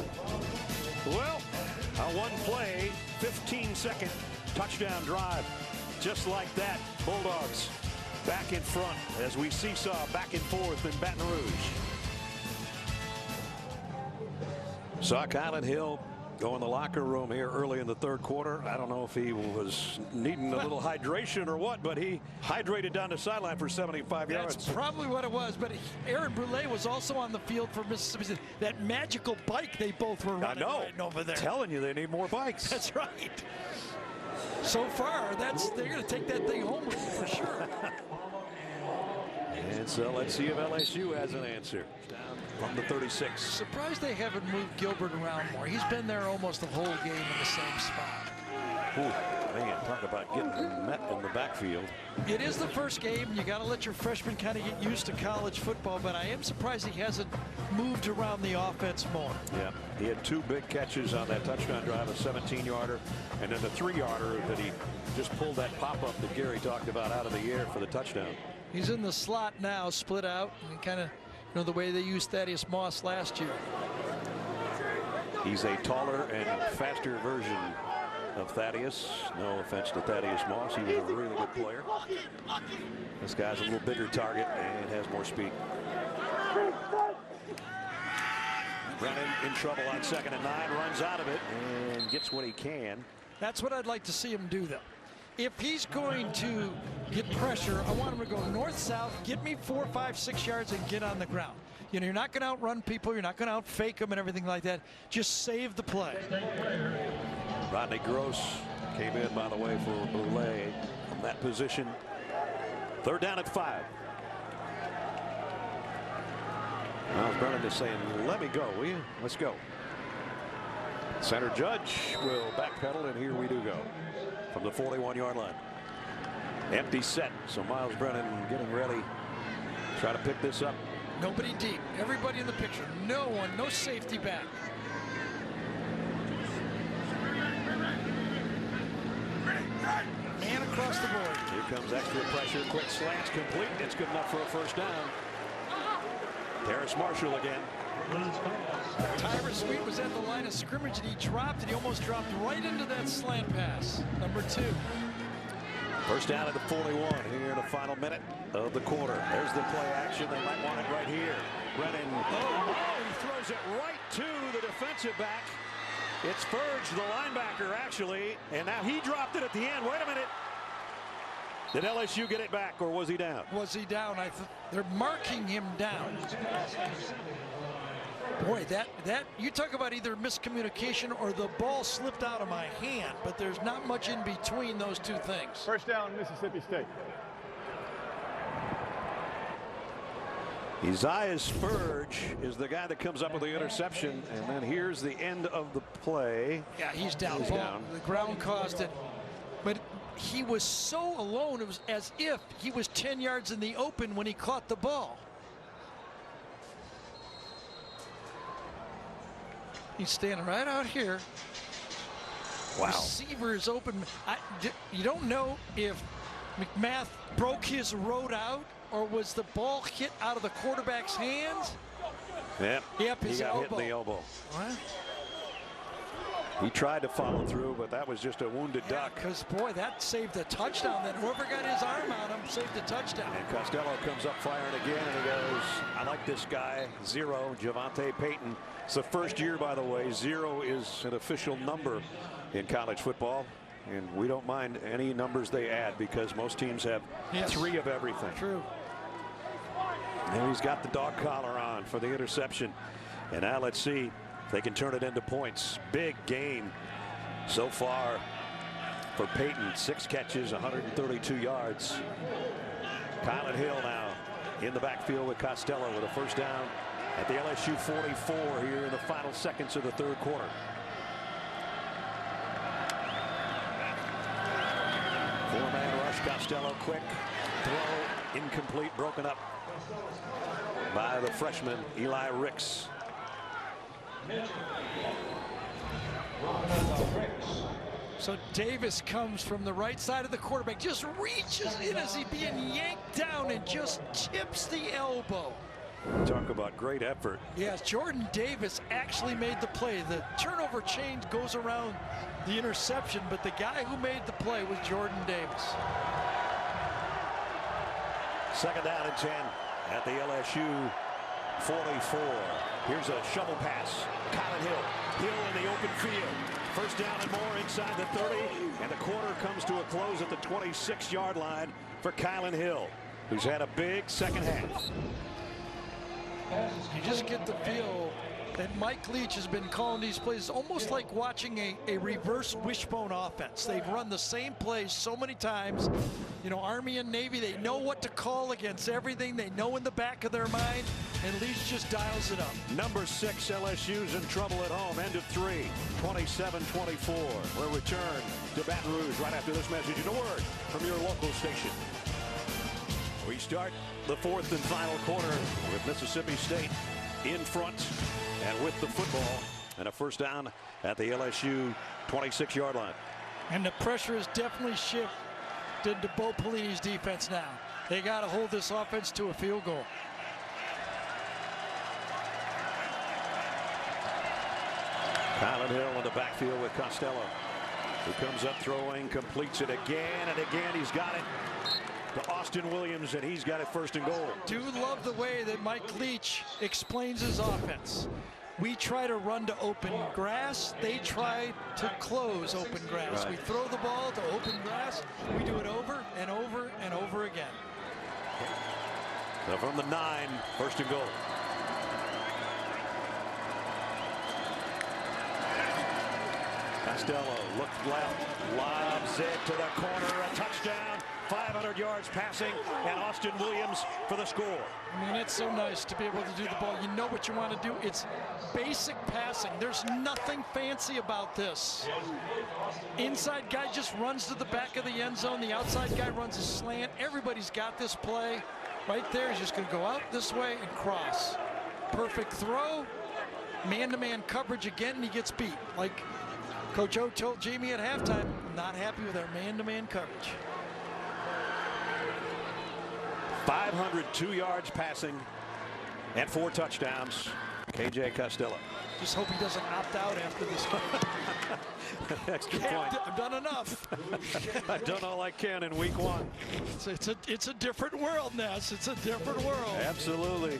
Well, a one-play, 15-second touchdown drive. Just like that, Bulldogs back in front as we seesaw back and forth in Baton Rouge. Saw Kylan Hill go in the locker room here early in the third quarter. I don't know if he was needing a little hydration or what, but he hydrated down the sideline for 75 yards. That's probably what it was, but Aaron Brule was also on the field for Mississippi State. That magical bike they both were running right over there. Telling you they need more bikes. That's right. So far, they're going to take that thing home with them for sure. And so let's see if LSU has an answer. Down from the 36. Surprised they haven't moved Gilbert around more. He's been there almost the whole game in the same spot. Ooh, man, talk about getting met in the backfield. It is the first game. You got to let your freshman kind of get used to college football, but I am surprised he hasn't moved around the offense more. Yeah, he had 2 big catches on that touchdown drive, a 17-yarder, and then the 3-yarder that he just pulled that pop-up that Gary talked about out of the air for the touchdown. He's in the slot now, split out, and kind of, you know, the way they used Thaddeus Moss last year. He's a taller and faster version of Thaddeus. No offense to Thaddeus Moss. He was a really good player. This guy's a little bigger target and has more speed. Brennan in trouble on 2nd and 9, runs out of it and gets what he can. That's what I'd like to see him do, though. If he's going to get pressure, I want him to go north-south, get me 4, 5, 6 yards and get on the ground. You know, you're not going to outrun people. You're not going to outfake them and everything like that. Just save the play. Rodney Gross came in, by the way, for Boulet from that position. 3rd down at 5. Myles Brennan is saying, let me go, will you? Let's go. Center Judge will backpedal, and here we do go from the 41-yard line. Empty set, so Myles Brennan getting ready. Try to pick this up. Nobody deep. Everybody in the picture. No one, no safety back. Man across the board. Here comes extra pressure. Quick slants complete. It's good enough for a first down. Terrace Marshall again. Tyrus Sweet was at the line of scrimmage and he dropped it. He almost dropped right into that slant pass. Number 2. First down at the 41 here in the final minute of the quarter. There's the play action. They might want it right here. Brennan. Oh, he throws it right to the defensive back. It's Furge, the linebacker, actually. And now he dropped it at the end. Wait a minute. Did LSU get it back, or was he down? Was he down? They're marking him down. Boy, that you talk about either miscommunication or the ball slipped out of my hand, but there's not much in between those two things. First down, Mississippi State. 𝐒𝐿Spurge is the guy that comes up with the interception, and then here's the end of the play. Yeah, he's down. He's down. The ground caused it, but he was so alone. It was as if he was 10 yards in the open when he caught the ball. He's standing right out here. Wow. Receiver is open. You don't know if McMath broke his road out or was the ball hit out of the quarterback's hands? Yep, his he got elbow. hit in the elbow. What? He tried to follow through, but that was just a wounded duck. Because, boy, that saved a touchdown. Then whoever got his arm on him saved a touchdown. And Costello comes up firing again, and he goes, I like this guy, 0, Javonte Payton. It's the first year, by the way. 0 is an official number in college football. And we don't mind any numbers they add because most teams have 3 of everything. True. Now he's got the dog collar on for the interception. And now let's see if they can turn it into points. Big game so far for Payton. 6 catches, 132 yards. Kylan Hill now in the backfield with Costello with a first down at the LSU 44 here in the final seconds of the third quarter. Four-man rush. Costello quick throw, incomplete, broken up by the freshman Eli Ricks. So Davis comes from the right side of the quarterback, just reaches in as he's being yanked down and just tips the elbow. Talk about great effort. Yes, Jordan Davis actually made the play. The turnover chain goes around the interception, but the guy who made the play was Jordan Davis. Second down and 10 at the LSU 44. Here's a shovel pass. Kylan Hill. Hill in the open field. First down and more inside the 30. And the quarter comes to a close at the 26-yard line for Kylan Hill, who's had a big second half. You just get the feel that Mike Leach has been calling these plays almost like watching a reverse wishbone offense. They've run the same plays so many times. You know, Army and Navy, they know what to call against everything. They know in the back of their mind, and Leach just dials it up. Number 6, LSU's in trouble at home. End of 3, 27-24. We'll return to Baton Rouge right after this message and a word from your local station. We start the fourth and final quarter with Mississippi State in front and with the football and a first down at the LSU 26-yard line. And the pressure has definitely shifted to Bᴜʟʟᴜ defense now. They got to hold this offense to a field goal. Kylan Hill in the backfield with Costello, who comes up throwing, completes it again, and again he's got it to Austin Williams, and he's got it first and goal. Do love the way that Mike Leach explains his offense. We try to run to open grass. They try to close open grass. Right. We throw the ball to open grass. We do it over and over and over again. So from the 9, first and goal. Costello looked left, lobs it to the corner, a touchdown, 500 yards passing, and Austin Williams for the score. I mean, it's so nice to be able to do the ball. You know what you want to do. It's basic passing. There's nothing fancy about this. Inside guy just runs to the back of the end zone. The outside guy runs a slant. Everybody's got this play. Right there, he's just going to go out this way and cross. Perfect throw. Man-to-man coverage again, and he gets beat. Like Coach O told Jamie at halftime, not happy with our man-to-man coverage. 502 yards passing and 4 touchdowns. KJ Costello. Just hope he doesn't opt out after this game. Extra point. I've done enough. I've done all I can in week 1. It's a different world, Ness. It's a different world. Absolutely.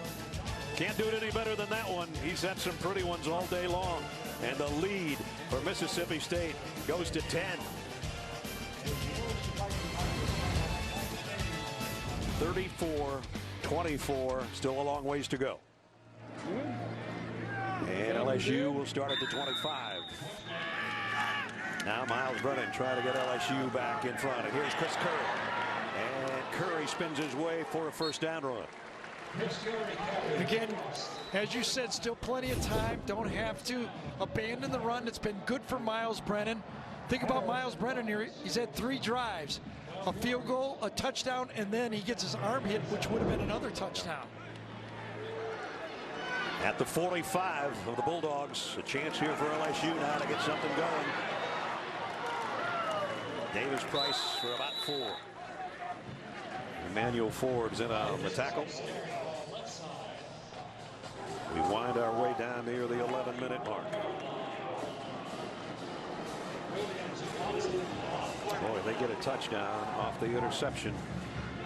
Can't do it any better than that one. He's had some pretty ones all day long. And the lead for Mississippi State goes to 10. 34-24, still a long ways to go. And LSU will start at the 25. Now Myles Brennan trying to get LSU back in front. And here's Chris Curry. And Curry spins his way for a first down run. Again, as you said, still plenty of time. Don't have to abandon the run. It's been good for Myles Brennan. Think about Myles Brennan here. He's had 3 drives. A field goal, a touchdown, and then he gets his arm hit, which would have been another touchdown. At the 45 of the Bulldogs, a chance here for LSU now to get something going. Davis Price for about 4. Emmanuel Forbes in on the tackle. We wind our way down near the 11-minute mark. Boy, they get a touchdown off the interception.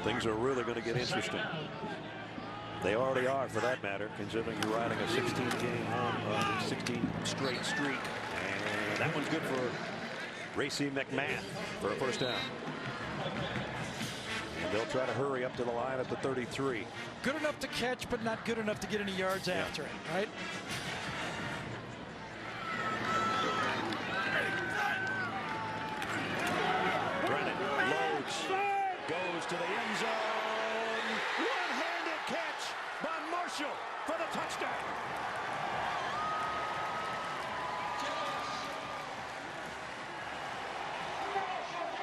Things are really going to get interesting. They already are, for that matter, considering you're riding a 16 straight streak. And that one's good for Racey McMath for a first down. And they'll try to hurry up to the line at the 33. Good enough to catch, but not good enough to get any yards after it, right? Brennan loads, goes to the end zone. One-handed catch by Marshall for the touchdown.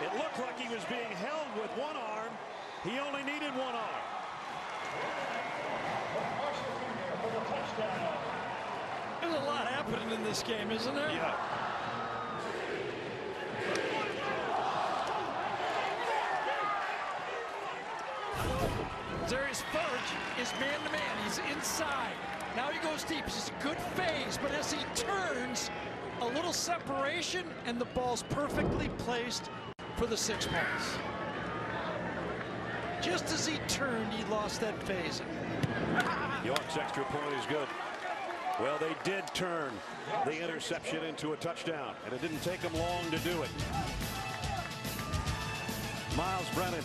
It looked like he was being held with one arm. He only needed one arm. There's a lot happening in this game, isn't there? Yeah. Darius Fudge is man-to-man. He's inside. Now he goes deep. It's a good phase, but as he turns, a little separation, and the ball's perfectly placed for the 6 points. Just as he turned, he lost that phase. York's extra point is good. Well, they did turn the interception into a touchdown, and it didn't take them long to do it. Myles Brennan,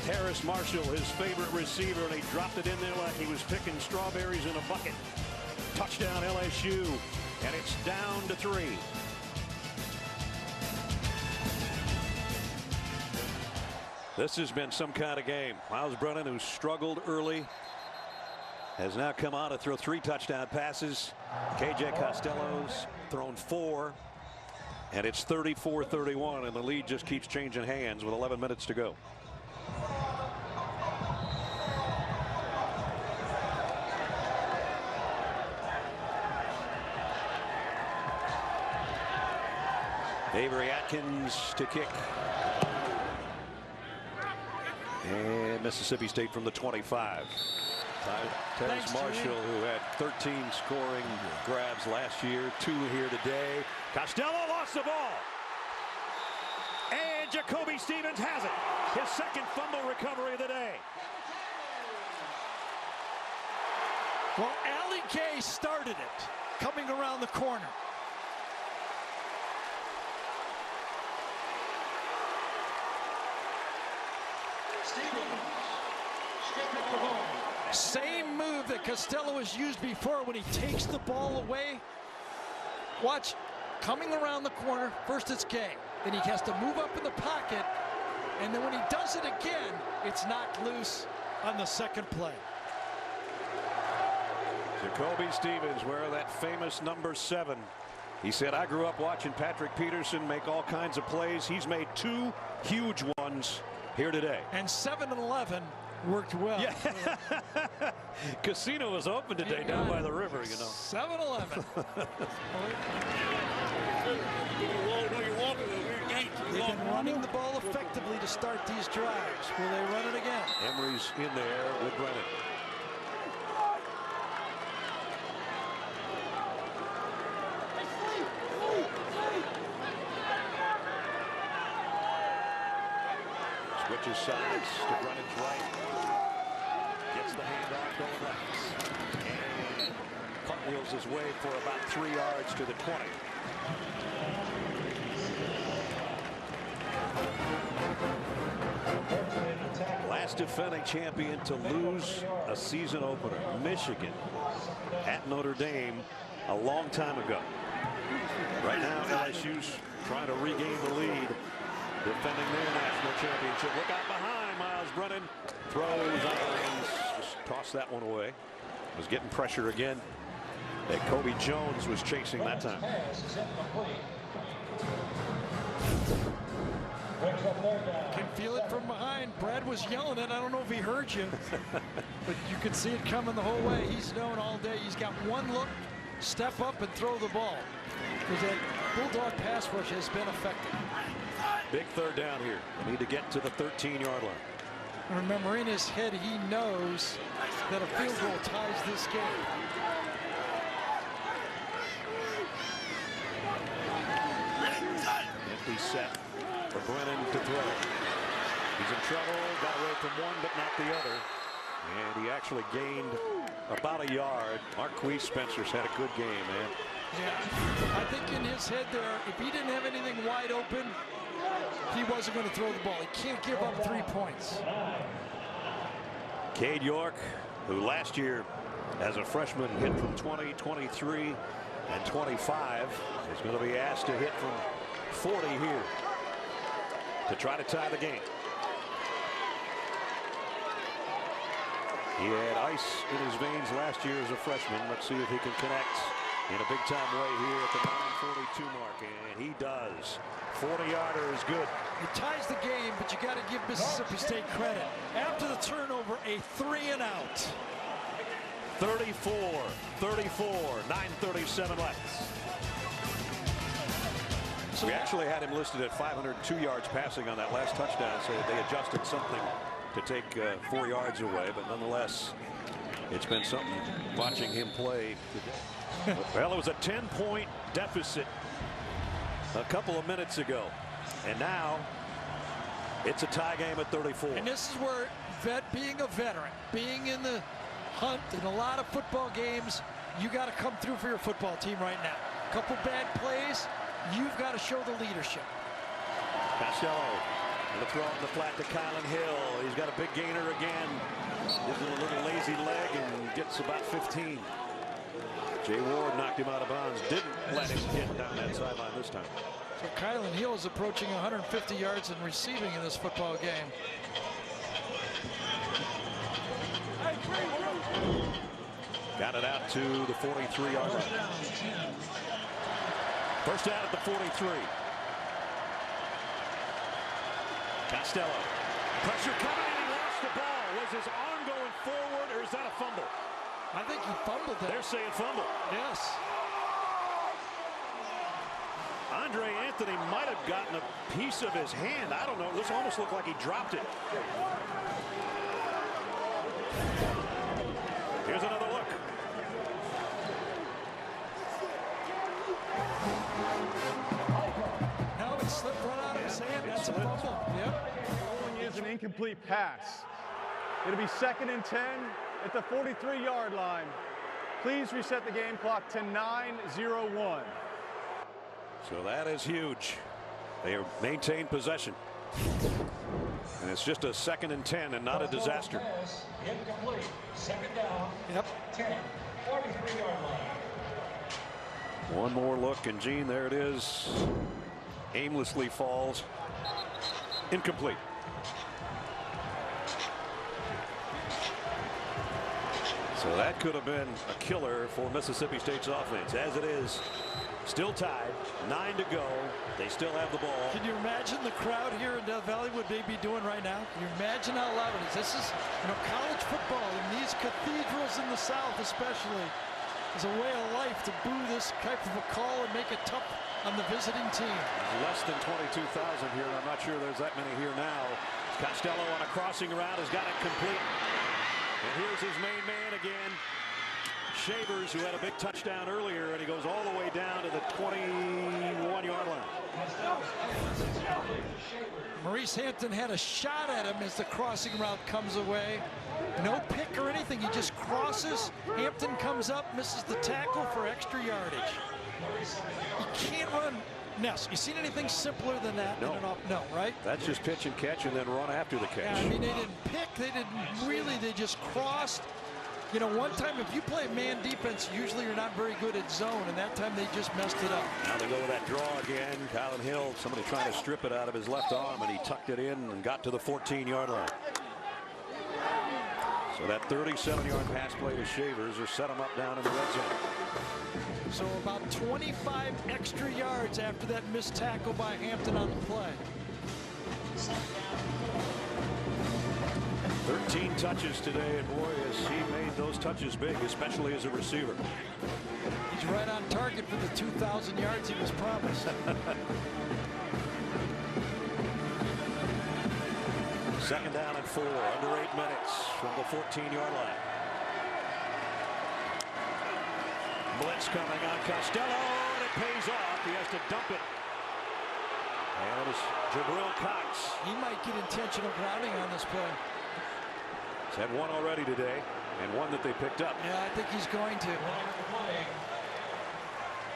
Terrace Marshall, his favorite receiver, and he dropped it in there like he was picking strawberries in a bucket. Touchdown LSU, and it's down to 3. This has been some kind of game. Myles Brennan, who struggled early, has now come on to throw 3 touchdown passes. KJ Costello's thrown 4, and it's 34-31, and the lead just keeps changing hands with 11 minutes to go. Avery Atkins to kick. And Mississippi State from the 25. Terrace Marshall, who had 13 scoring grabs last year, 2 here today. Costello lost the ball. And Jacoby Stevens has it. His second fumble recovery of the day. Well, Allie Gay started it, coming around the corner. Same move that Costello has used before when he takes the ball away. Watch, coming around the corner. First it's Gay, then he has to move up in the pocket, and then when he does it again, it's knocked loose on the second play. Jacoby Stevens wearing that famous number 7. He said, I grew up watching Patrick Peterson make all kinds of plays. He's made 2 huge ones here today. And 7 and 11 worked well. Yeah. Casino was open today down by the river, you know. 7-11. They've been running the ball effectively to start these drives. Will they run it again? Emery's in there with Brennan. Switches sides to Brennan's right. Gets the handoff going left. And cartwheels his way for about 3 yards to the 20. Last defending champion to lose a season opener. Michigan at Notre Dame a long time ago. Right now, LSU's trying to regain the lead, defending their national championship. Look out behind. Miles Brennan throws out of lanes. Just tossed that one away. Was getting pressure again. And Kobe Jones was chasing that time. Can feel it from behind. Brad was yelling it. I don't know if he heard you, but you could see it coming the whole way. He's known all day. He's got one look, step up and throw the ball. Because that Bulldog pass rush has been effective. Big third down here. They need to get to the 13-yard line. Remember, in his head, he knows that a field goal ties this game. Empty set for Brennan to throw. He's in trouble. Got away from one, but not the other. And he actually gained about a yard. Marquise Spencer's had a good game, man. Yeah, I think in his head there, if he didn't have anything wide open, he wasn't going to throw the ball. He can't give up 3 points. Cade York, who last year as a freshman hit from 20, 23, and 25, is going to be asked to hit from 40 here to try to tie the game. He had ice in his veins last year as a freshman. Let's see if he can connect in a big-time way here at the 9:42 mark, and he does. 40-yarder is good. It ties the game, but you got to give Mississippi State credit. After the turnover, a 3-and-out. 34, 9:37 left. So we actually had him listed at 502 yards passing on that last touchdown, so they adjusted something to take 4 yards away, but nonetheless, it's been something watching him play today. Well, it was a 10-point deficit a couple of minutes ago, and now it's a tie game at 34. And this is where being a veteran, being in the hunt in a lot of football games, you got to come through for your football team right now. A couple bad plays, you've got to show the leadership. Costello going to throw it in the flat to Kylan Hill. He's got a big gainer again. Gives him a little lazy leg and gets about 15. Jay Ward knocked him out of bounds. Didn't let him get down that sideline this time. So Kylan Hill is approaching 150 yards in receiving in this football game. Got it out to the 43-yard line. First down at the 43. Costello. Pressure coming and he lost the ball. Was his arm going forward or is that a fumble? I think he fumbled that. They're saying fumble. Yes. Andre Anthony might have gotten a piece of his hand. I don't know. This almost looked like he dropped it. Here's another look. No, it slipped right out of his hand. That's a fumble. Yep. Is an incomplete pass. It'll be 2nd and 10 at the 43-yard line. Please reset the game clock to 9:01. So that is huge. They maintain possession. And it's just a 2nd and 10 and not a disaster. Incomplete. 2nd down. Yep. 10. 43-yard line. One more look, and Gene, there it is. Aimlessly falls. Incomplete. So that could have been a killer for Mississippi State's offense. As it is, still tied, 9 to go. They still have the ball. Can you imagine the crowd here in Death Valley, what they'd be doing right now? Can you imagine how loud it is? This is, college football in these cathedrals in the South especially is a way of life to boo this type of a call and make it tough on the visiting team. Less than 22,000 here, and I'm not sure there's that many here now. Costello on a crossing route has got it complete. And here's his main man again. Shavers, who had a big touchdown earlier, and he goes all the way down to the 21-yard line. Maurice Hampton had a shot at him as the crossing route comes away. No pick or anything. He just crosses. Hampton comes up, misses the tackle for extra yardage. You can't run Ness, you seen anything simpler than that? No. No, right? That's just pitch and catch and then run after the catch. Yeah, I mean, they didn't pick, they didn't really, they just crossed. You know, one time if you play man defense, usually you're not very good at zone, and that time they just messed it up. Now they go with that draw again. Kylan Hill, somebody trying to strip it out of his left arm, and he tucked it in and got to the 14-yard line. So that 37-yard pass play to Shavers will set him up down in the red zone. So about 25 extra yards after that missed tackle by Hampton on the play. 13 touches today, and boy, has he made those touches big, especially as a receiver. He's right on target for the 2,000 yards he was promised. Second down and 4, under 8 minutes from the 14-yard line. Blitz coming on Costello, and it pays off. He has to dump it. And it's Jabril Cox. He might get intentional grounding on this play. He's had one already today, and one that they picked up. Yeah, I think he's going to.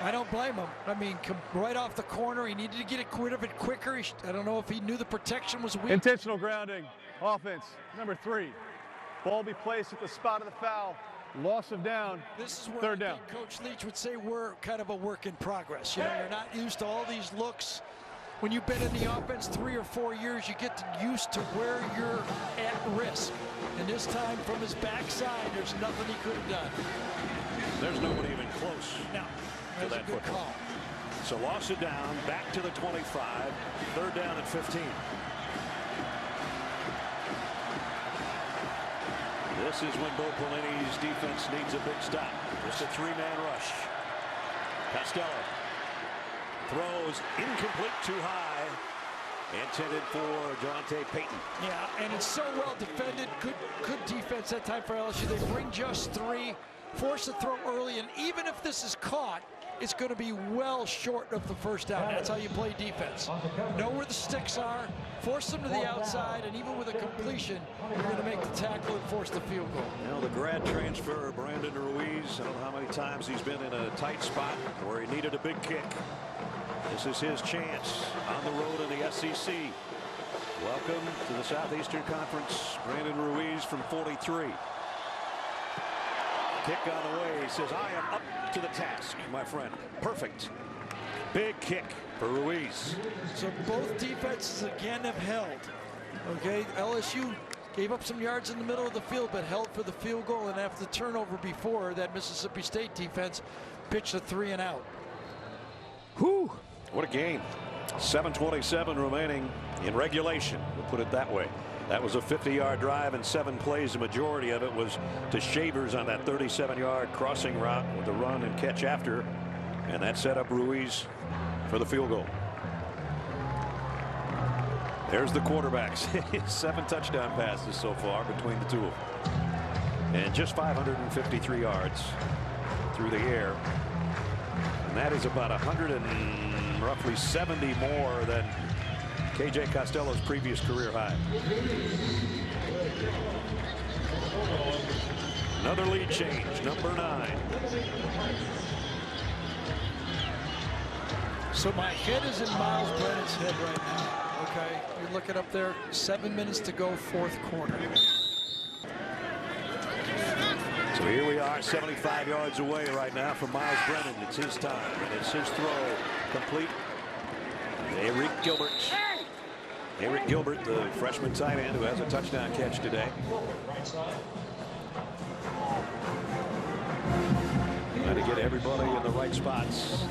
I don't blame him. I mean, right off the corner, he needed to get rid of it quicker. I don't know if he knew the protection was weak. Intentional grounding. Offense, number 3. Ball be placed at the spot of the foul. Loss of down. This is where third down. Coach Leach would say we're kind of a work in progress. You know, you're not used to all these looks. When you've been in the offense 3 or 4 years, you get used to where you're at risk. And this time from his backside, there's nothing he could have done. There's nobody even close No, to that a good football. call. So loss it down, back to the 25, third down and 15. This is when Bᴜʟʟᴟ's defense needs a big stop. Just a 3-man rush. Costello throws incomplete, too high. Intended for Jonte Payton. Yeah, and it's so well defended. Good defense that time for LSU. They bring just 3, force the throw early, and even if this is caught, it's going to be well short of the first down. That's how you play defense. Know where the sticks are, force them to the outside, and even with a completion, you're going to make the tackle and force the field goal. You know, the grad transfer, Brandon Ruiz, I don't know how many times he's been in a tight spot where he needed a big kick. This is his chance on the road in the SEC. Welcome to the Southeastern Conference, Brandon Ruiz from 43. Kick on the way. He says, I am up to the task, my friend. Perfect. Big kick for Ruiz. So both defenses again have held. Okay, LSU gave up some yards in the middle of the field, but held for the field goal. And after the turnover before, that Mississippi State defense pitched a 3 and out. Whew. What a game. 7:27 remaining in regulation. We'll put it that way. That was a 50-yard drive and 7 plays. The majority of it was to Shavers on that 37-yard crossing route with the run and catch after. And that set up Ruiz for the field goal. There's the quarterbacks. 7 touchdown passes so far between the two of them. And just 553 yards through the air. And that is about 170 more than KJ Costello's previous career high. Another lead change, number 9. So my head is in Miles Brennan's head right now. Okay, you're looking up there, 7 minutes to go, 4th quarter. So here we are, 75 yards away right now from Miles Brennan. It's his time, and it's his throw complete. Eric Gilbert, the freshman tight end who has a touchdown catch today. Trying to get everybody in the right spots.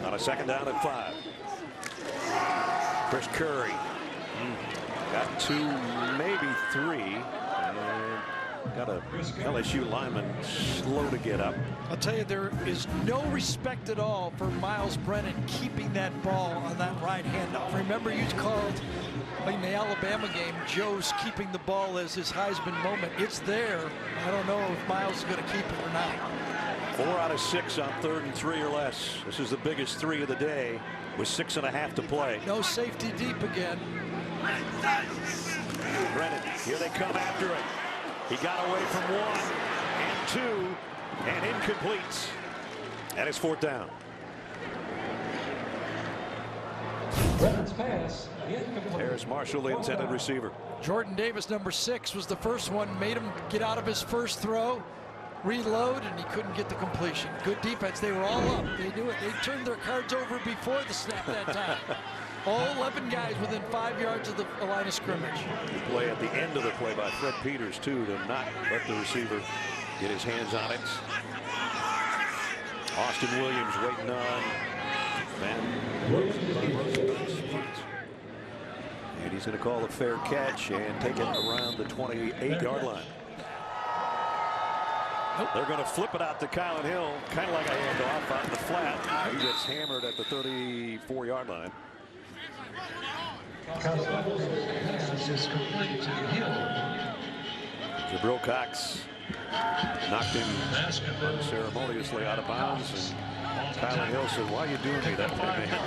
On a 2nd down and 5. Chris Curry got 2, maybe 3. Got a LSU lineman slow to get up. I'll tell you, there is no respect at all for Miles Brennan keeping that ball on that right hand. Now, remember, you called in the Alabama game, Joe's keeping the ball as his Heisman moment. It's there. I don't know if Miles is going to keep it or not. 4 out of 6 on 3rd and 3 or less. This is the biggest 3 of the day with 6.5 to play. No safety deep again. Brennan, here they come after it. He got away from 1 and 2 and incomplete. And it's 4th down. Pass, Harris Marshall, the intended receiver. Jordan Davis, number 6, was the first one. Made him get out of his first throw, reload, and he couldn't get the completion. Good defense. They were all up. They knew it. They turned their cards over before the snap that time. All 11 guys within 5 yards of the line of scrimmage. The play at the end of the play by Fred Peters, too, to not let the receiver get his hands on it. Austin Williams waiting on and he's going to call a fair catch and take it around the 28-yard line. Nope. They're going to flip it out to Kylan Hill, kind of like a handoff out in the flat. He gets hammered at the 34-yard line. Jabril Cox knocked him unceremoniously out of bounds, and Kylan Hill said, "Why are you doing me that way, man?"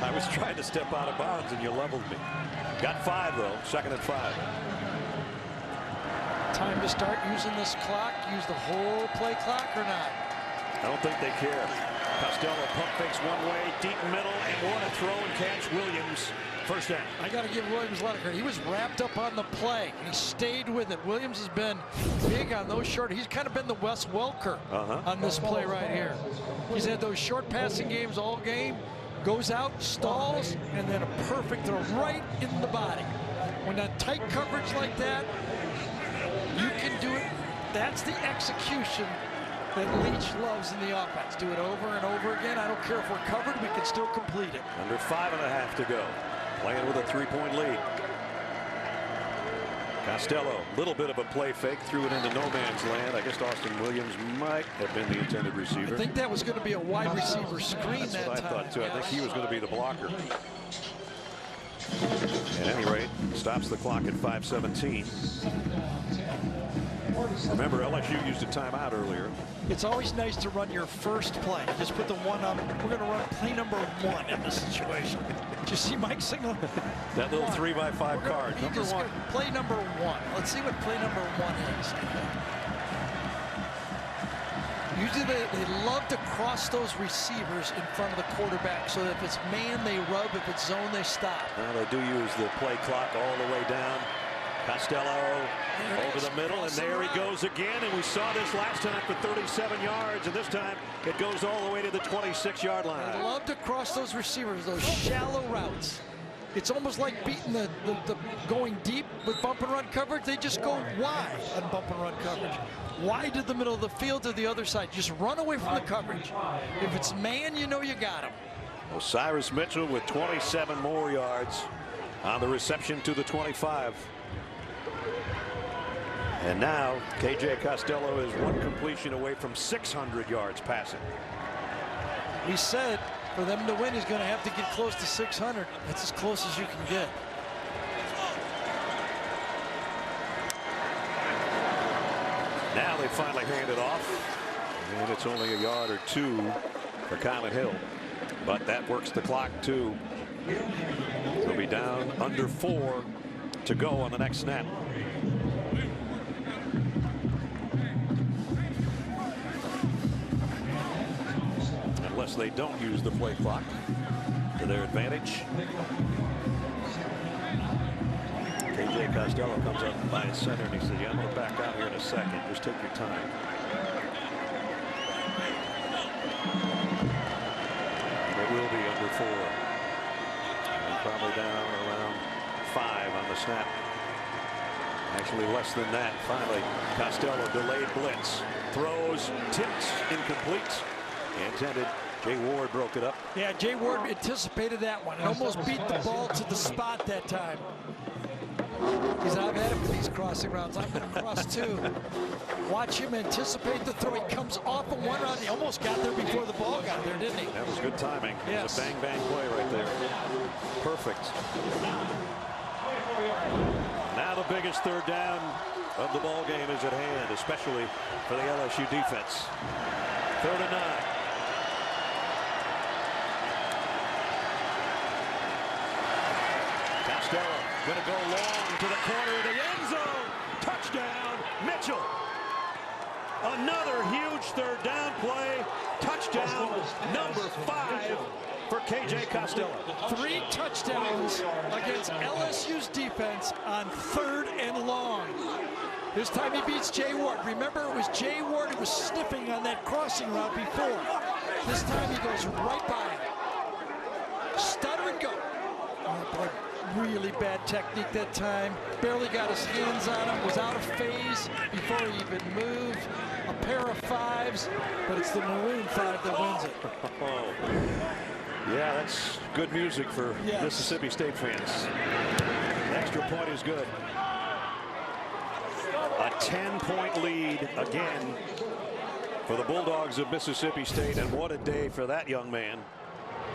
I was trying to step out of bounds and you leveled me. Got 5 though, 2nd and 5. Time to start using this clock, use the whole play clock or not? I don't think they care. Costello pump fakes one way, deep middle, and one to throw and catch Williams. 1st down. I got to give Williams a lot of credit. He was wrapped up on the play. He stayed with it. Williams has been big on those short. He's kind of been the Wes Welker on this play right here. He's had those short passing games all game. Goes out, stalls, and then a perfect throw right in the body. When that tight coverage like that, you can do it. That's the execution that Leach loves in the offense. Do it over and over again. I don't care if we're covered, we can still complete it. Under 5.5 to go. Playing with a 3-point lead. Costello, little bit of a play fake, threw it into no man's land. I guess Austin Williams might have been the intended receiver. I think that was going to be a wide receiver screen. That's that what I time. thought too. I think he was going to be the blocker. At any rate, stops the clock at 5:17. Remember, LSU used a timeout earlier. It's always nice to run your first play. Just put the 1 up. We're going to run play number 1 in this situation. Did you see Mike signal? That little 3x5 card. Number 1. Play number 1. Let's see what play number 1 is. Usually they love to cross those receivers in front of the quarterback so that if it's man, they rub. If it's zone, they stop. Now they do use the play clock all the way down. Costello over the middle, and there he goes again. And we saw this last time for 37 yards, and this time it goes all the way to the 26-yard line. They love to cross those receivers, those shallow routes. It's almost like beating the going deep with bump and run coverage. They just go wide on bump and run coverage. Wide to the middle of the field to the other side. Just run away from the coverage. If it's man, you know you got him. Cyrus Mitchell with 27 more yards on the reception to the 25. And now KJ Costello is 1 completion away from 600 yards passing. He said for them to win, he's going to have to get close to 600. That's as close as you can get. Now they finally hand it off, and it's only a yard or 2 for Kylan Hill, but that works the clock too. They'll be down under 4 to go on the next snap. Unless they don't use the play clock to their advantage. KJ Costello comes up by his center and he says, "Yeah, I'm going to back out here in a second. Just take your time." It will be under 4. And probably down around 5 on the snap. Actually less than that. Finally, Costello delayed blitz. Throws, tips, incomplete. Intended. Jay Ward broke it up. Yeah, Jay Ward anticipated that one and almost beat the ball to the spot that time. He's I've had him for these crossing routes. I'm going to cross too. Watch him anticipate the throw. He comes off of one round. He almost got there before the ball got there, didn't he? That was good timing. Yes. It was a bang play right there. Perfect. Now the biggest 3rd down of the ball game is at hand, especially for the LSU defense. 3rd and 9. Costello going to go long to the corner of the end zone. Touchdown, Mitchell. Another huge third down play. Touchdown number 5 for KJ Costello. 3 touchdowns against LSU's defense on 3rd and long. This time he beats Jay Ward. Remember, it was Jay Ward who was sniffing on that crossing route before. This time he goes right by him. Stutter and go. Oh, boy, really bad technique that time. Barely got his hands on him. Was out of phase before he even moved. A pair of 5s, but it's the Maroon 5 that wins it. Yeah, that's good music for Mississippi State fans. An extra point is good. A 10-point lead again for the Bulldogs of Mississippi State, and what a day for that young man.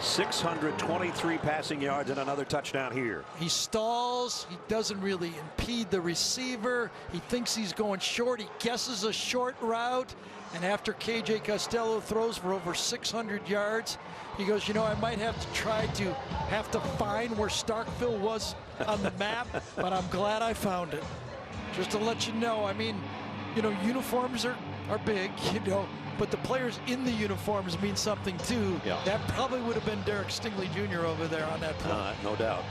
623 passing yards and another touchdown here. He stalls. He doesn't really impede the receiver. He thinks he's going short. He guesses a short route. And after KJ Costello throws for over 600 yards, he goes, you know, I might have to find where Starkville was on the map, but I'm glad I found it. Just to let you know, I mean, you know, uniforms are big, you know, but the players in the uniforms mean something too. Yeah. That probably would have been Derek Stingley Jr. over there on that play. No doubt.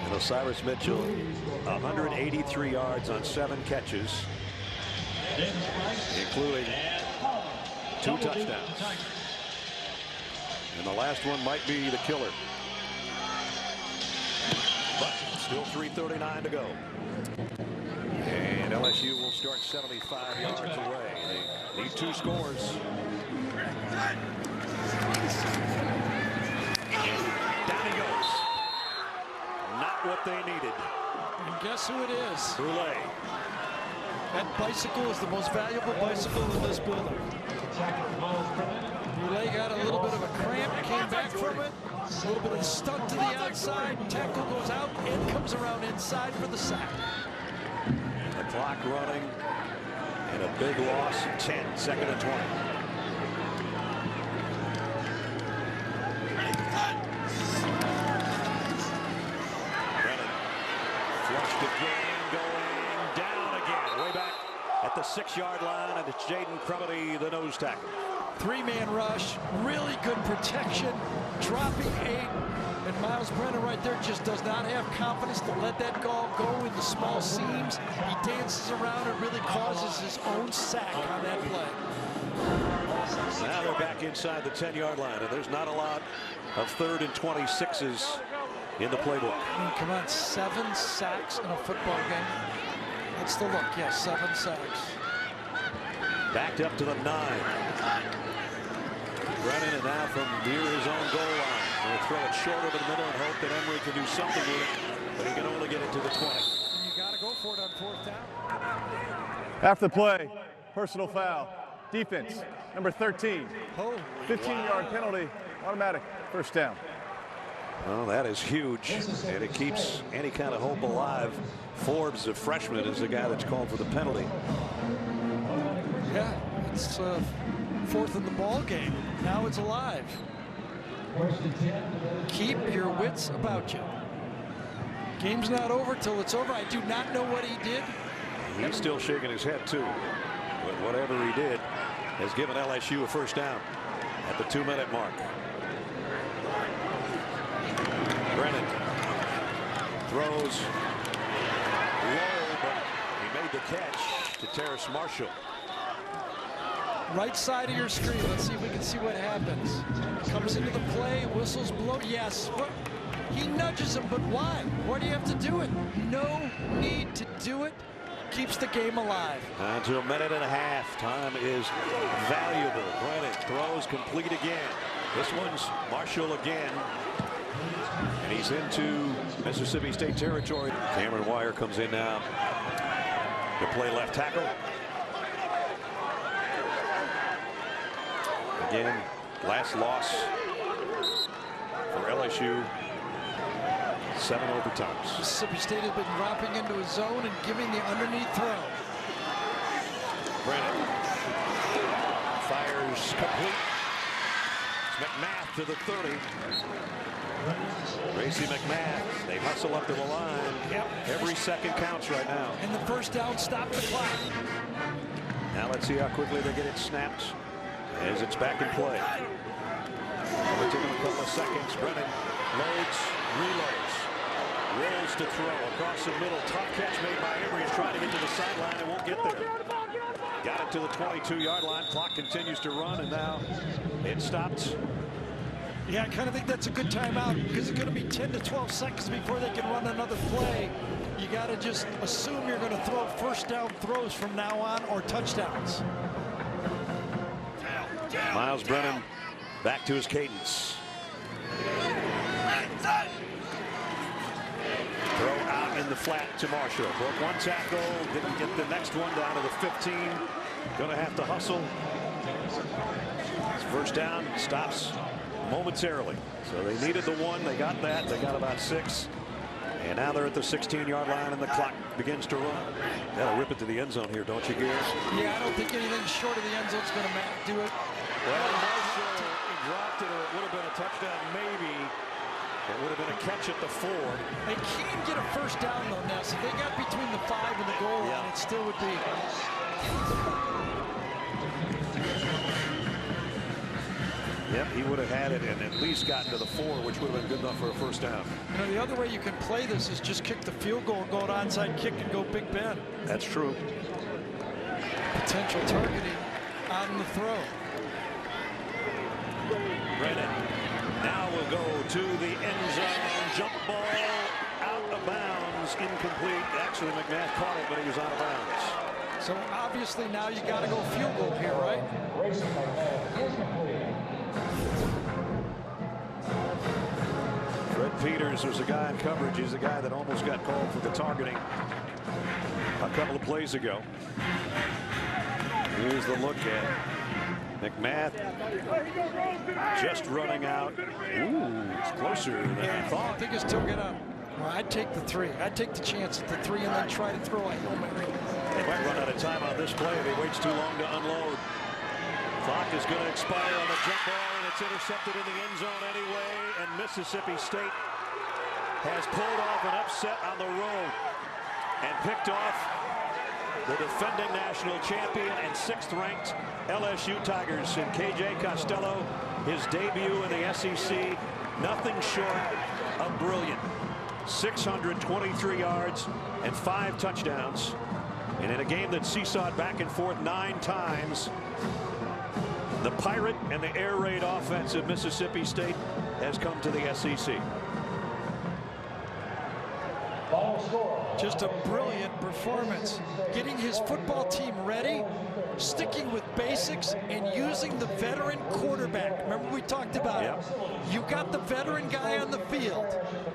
And Osiris Mitchell, 183 yards on 7 catches, including 2 touchdowns. And the last one might be the killer. But still 3:39 to go. And LSU will start 75 yards away. They need 2 scores. Down he goes. Not what they needed. And guess who it is? Bᴜʟʟᴅ. That bicycle is the most valuable bicycle in this building. Bᴜʟʟᴅ got a little bit of a cramp, came back from it. A little bit of a stunt to the outside. Tackle goes out and comes around inside for the sack. The clock running, and a big loss. 10, 2nd and 20. Brennan flushed again, going down again, way back at the 6-yard line, and it's 𝐁𝐮𝐿, the nose tackle. 3-man rush, really good protection, dropping 8. And Miles Brennan right there just does not have confidence to let that ball go in the small seams. He dances around and really causes his own sack on that play. Now they're back inside the 10-yard line, and there's not a lot of 3rd and 26s in the playbook. I mean, come on, 7 sacks in a football game. That's the look, yes, 7 sacks. Backed up to the 9. Brennan, and now from near his own goal line. He'll throw it short over the middle and hope that Emory can do something with it, but he can only get it to the 20. And you got to go for it on 4th down. After the play, personal foul. Defense, number 13. 15-yard penalty, automatic, 1st down. Well, that is huge, and it keeps any kind of hope alive. Forbes, the freshman, is the guy that's called for the penalty. Yeah, it's 4th in the ball game. Now it's alive. Keep your wits about you. Game's not over till it's over. I do not know what he did. He's still shaking his head too. But whatever he did has given LSU a 1st down at the 2-minute mark. Brennan throws low, but he made the catch to Terrace Marshall. Right side of your screen. Let's see if we can see what happens. Comes into the play, whistles blow. Yes. He nudges him, but why? Why do you have to do it? No need to do it. Keeps the game alive. Down to 1.5 minutes. Time is valuable. Brennan throws complete again. This one's Marshall again. And he's into Mississippi State territory. Cameron Wire comes in now to play left tackle. Again, last loss for LSU. 7 overtimes. Mississippi State has been dropping into a zone and giving the underneath throw. Brennan fires complete. It's McMath to the 30. Racy McMath. They hustle up to the line. Every second counts right now. And the 1st down stopped the clock. Now let's see how quickly they get it snapped as it's back in play. It'll take a couple of seconds. Brennan loads, reloads, rolls to throw across the middle. Tough catch made by Emory. He's trying to get to the sideline and won't get there. Got it to the 22-yard line. Clock continues to run, and now it stopped. Yeah, I kind of think that's a good timeout because it's going to be 10 to 12 seconds before they can run another play. You got to just assume you're going to throw first down throws from now on or touchdowns. Miles Brennan back to his cadence. Throw out in the flat to Marshall. Broke one tackle, didn't get the next one down to the 15. Going to have to hustle. First down, stops momentarily. So they needed the one, they got that, they got about 6. And now they're at the 16-yard line and the clock begins to run. Gotta rip it to the end zone here, don't you, Gears? Yeah, I don't think anything short of the end zone is going to do it. Well, Marshall, he dropped it, or it would have been a touchdown, maybe. It would have been a catch at the 4. They can get a first down, though, Ness. If they got between the 5 and the goal line, it still would be. Yep, he would have had it and at least gotten to the 4, which would have been good enough for a first down. You know, the other way you can play this is just kick the field goal, go to onside kick, and go Big Ben. That's true. Potential targeting on the throw. Brennan now will go to the end zone. Jump ball out of bounds, incomplete. Actually, McMath caught it, but he was out of bounds. So obviously now you got to go field goal here, right? Fred Peters was a guy in coverage. He's the guy that almost got called for the targeting a couple of plays ago. Here's the look at McMath just running out. Ooh, it's closer than I thought. I think it's still get up. Well, I'd take the 3. I'd take the chance at the 3 and then try to throw a Hail Mary. They might run out of time on this play if he waits too long to unload. Clock is going to expire on the jump ball, and it's intercepted in the end zone anyway. And Mississippi State has pulled off an upset on the road and picked off the defending national champion and 6th-ranked LSU Tigers in KJ Costello. His debut in the SEC, nothing short of brilliant. 623 yards and 5 touchdowns. And in a game that seesawed back and forth 9 times, the Pirate and the air raid offense of Mississippi State has come to the SEC. Just a brilliant performance. Getting his football team ready, sticking with basics, and using the veteran quarterback. Remember we talked about it. You got the veteran guy on the field.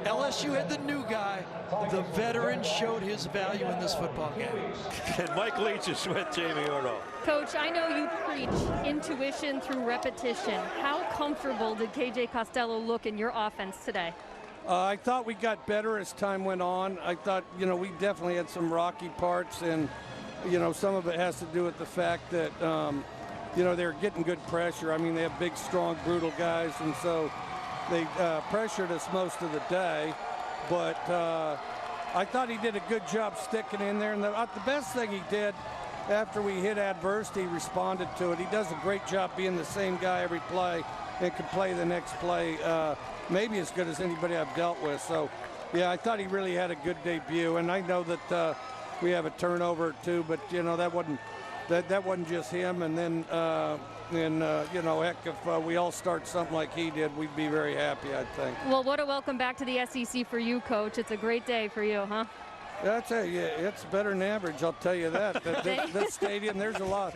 LSU had the new guy. The veteran showed his value in this football game. And Mike Leach is with Jamie Ordo. Coach, I know you preach intuition through repetition. How comfortable did KJ Costello look in your offense today? I thought we got better as time went on. I thought, you know, we definitely had some rocky parts, and, you know, some of it has to do with the fact that, you know, they're getting good pressure. I mean, they have big, strong, brutal guys, and so they pressured us most of the day. But I thought he did a good job sticking in there. And the best thing he did after we hit adversity, he responded to it. He does a great job being the same guy every play and can play the next play maybe as good as anybody I've dealt with. So, yeah, I thought he really had a good debut. And I know that we have a turnover or 2, but, you know, that wasn't just him. And then, you know, heck, if we all start something like he did, we'd be very happy, I think. Well, what a welcome back to the SEC for you, Coach. It's a great day for you, huh? That's it's better than average, I'll tell you that. This stadium, there's a lot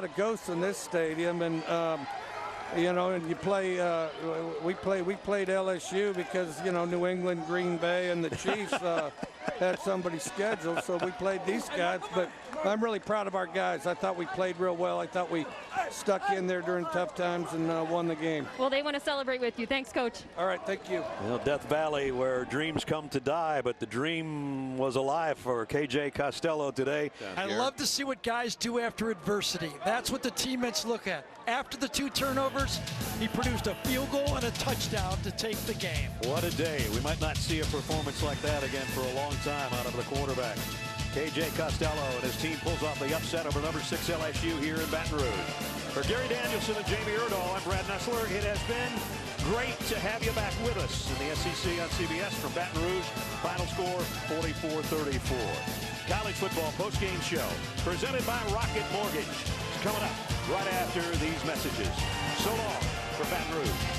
of ghosts in this stadium, and you know, and you play. We played LSU because, you know, New England, Green Bay, and the Chiefs had somebody scheduled, so we played these guys. But I'm really proud of our guys. I thought we played real well. I thought we stuck in there during tough times and won the game. Well, they want to celebrate with you. Thanks, Coach. All right, thank you. Well, Death Valley, where dreams come to die, but the dream was alive for KJ Costello today. I love to see what guys do after adversity. That's what the teammates look at. After the 2 turnovers, he produced a field goal and a touchdown to take the game. What a day. We might not see a performance like that again for a long time out of the quarterback. KJ Costello and his team pulls off the upset over number 6 LSU here in Baton Rouge. For Gary Danielson and Jamie Erdahl, I'm Brad Nessler. It has been great to have you back with us in the SEC on CBS from Baton Rouge. Final score 44-34. College football postgame show presented by Rocket Mortgage. It's coming up right after these messages. So long for Baton Rouge.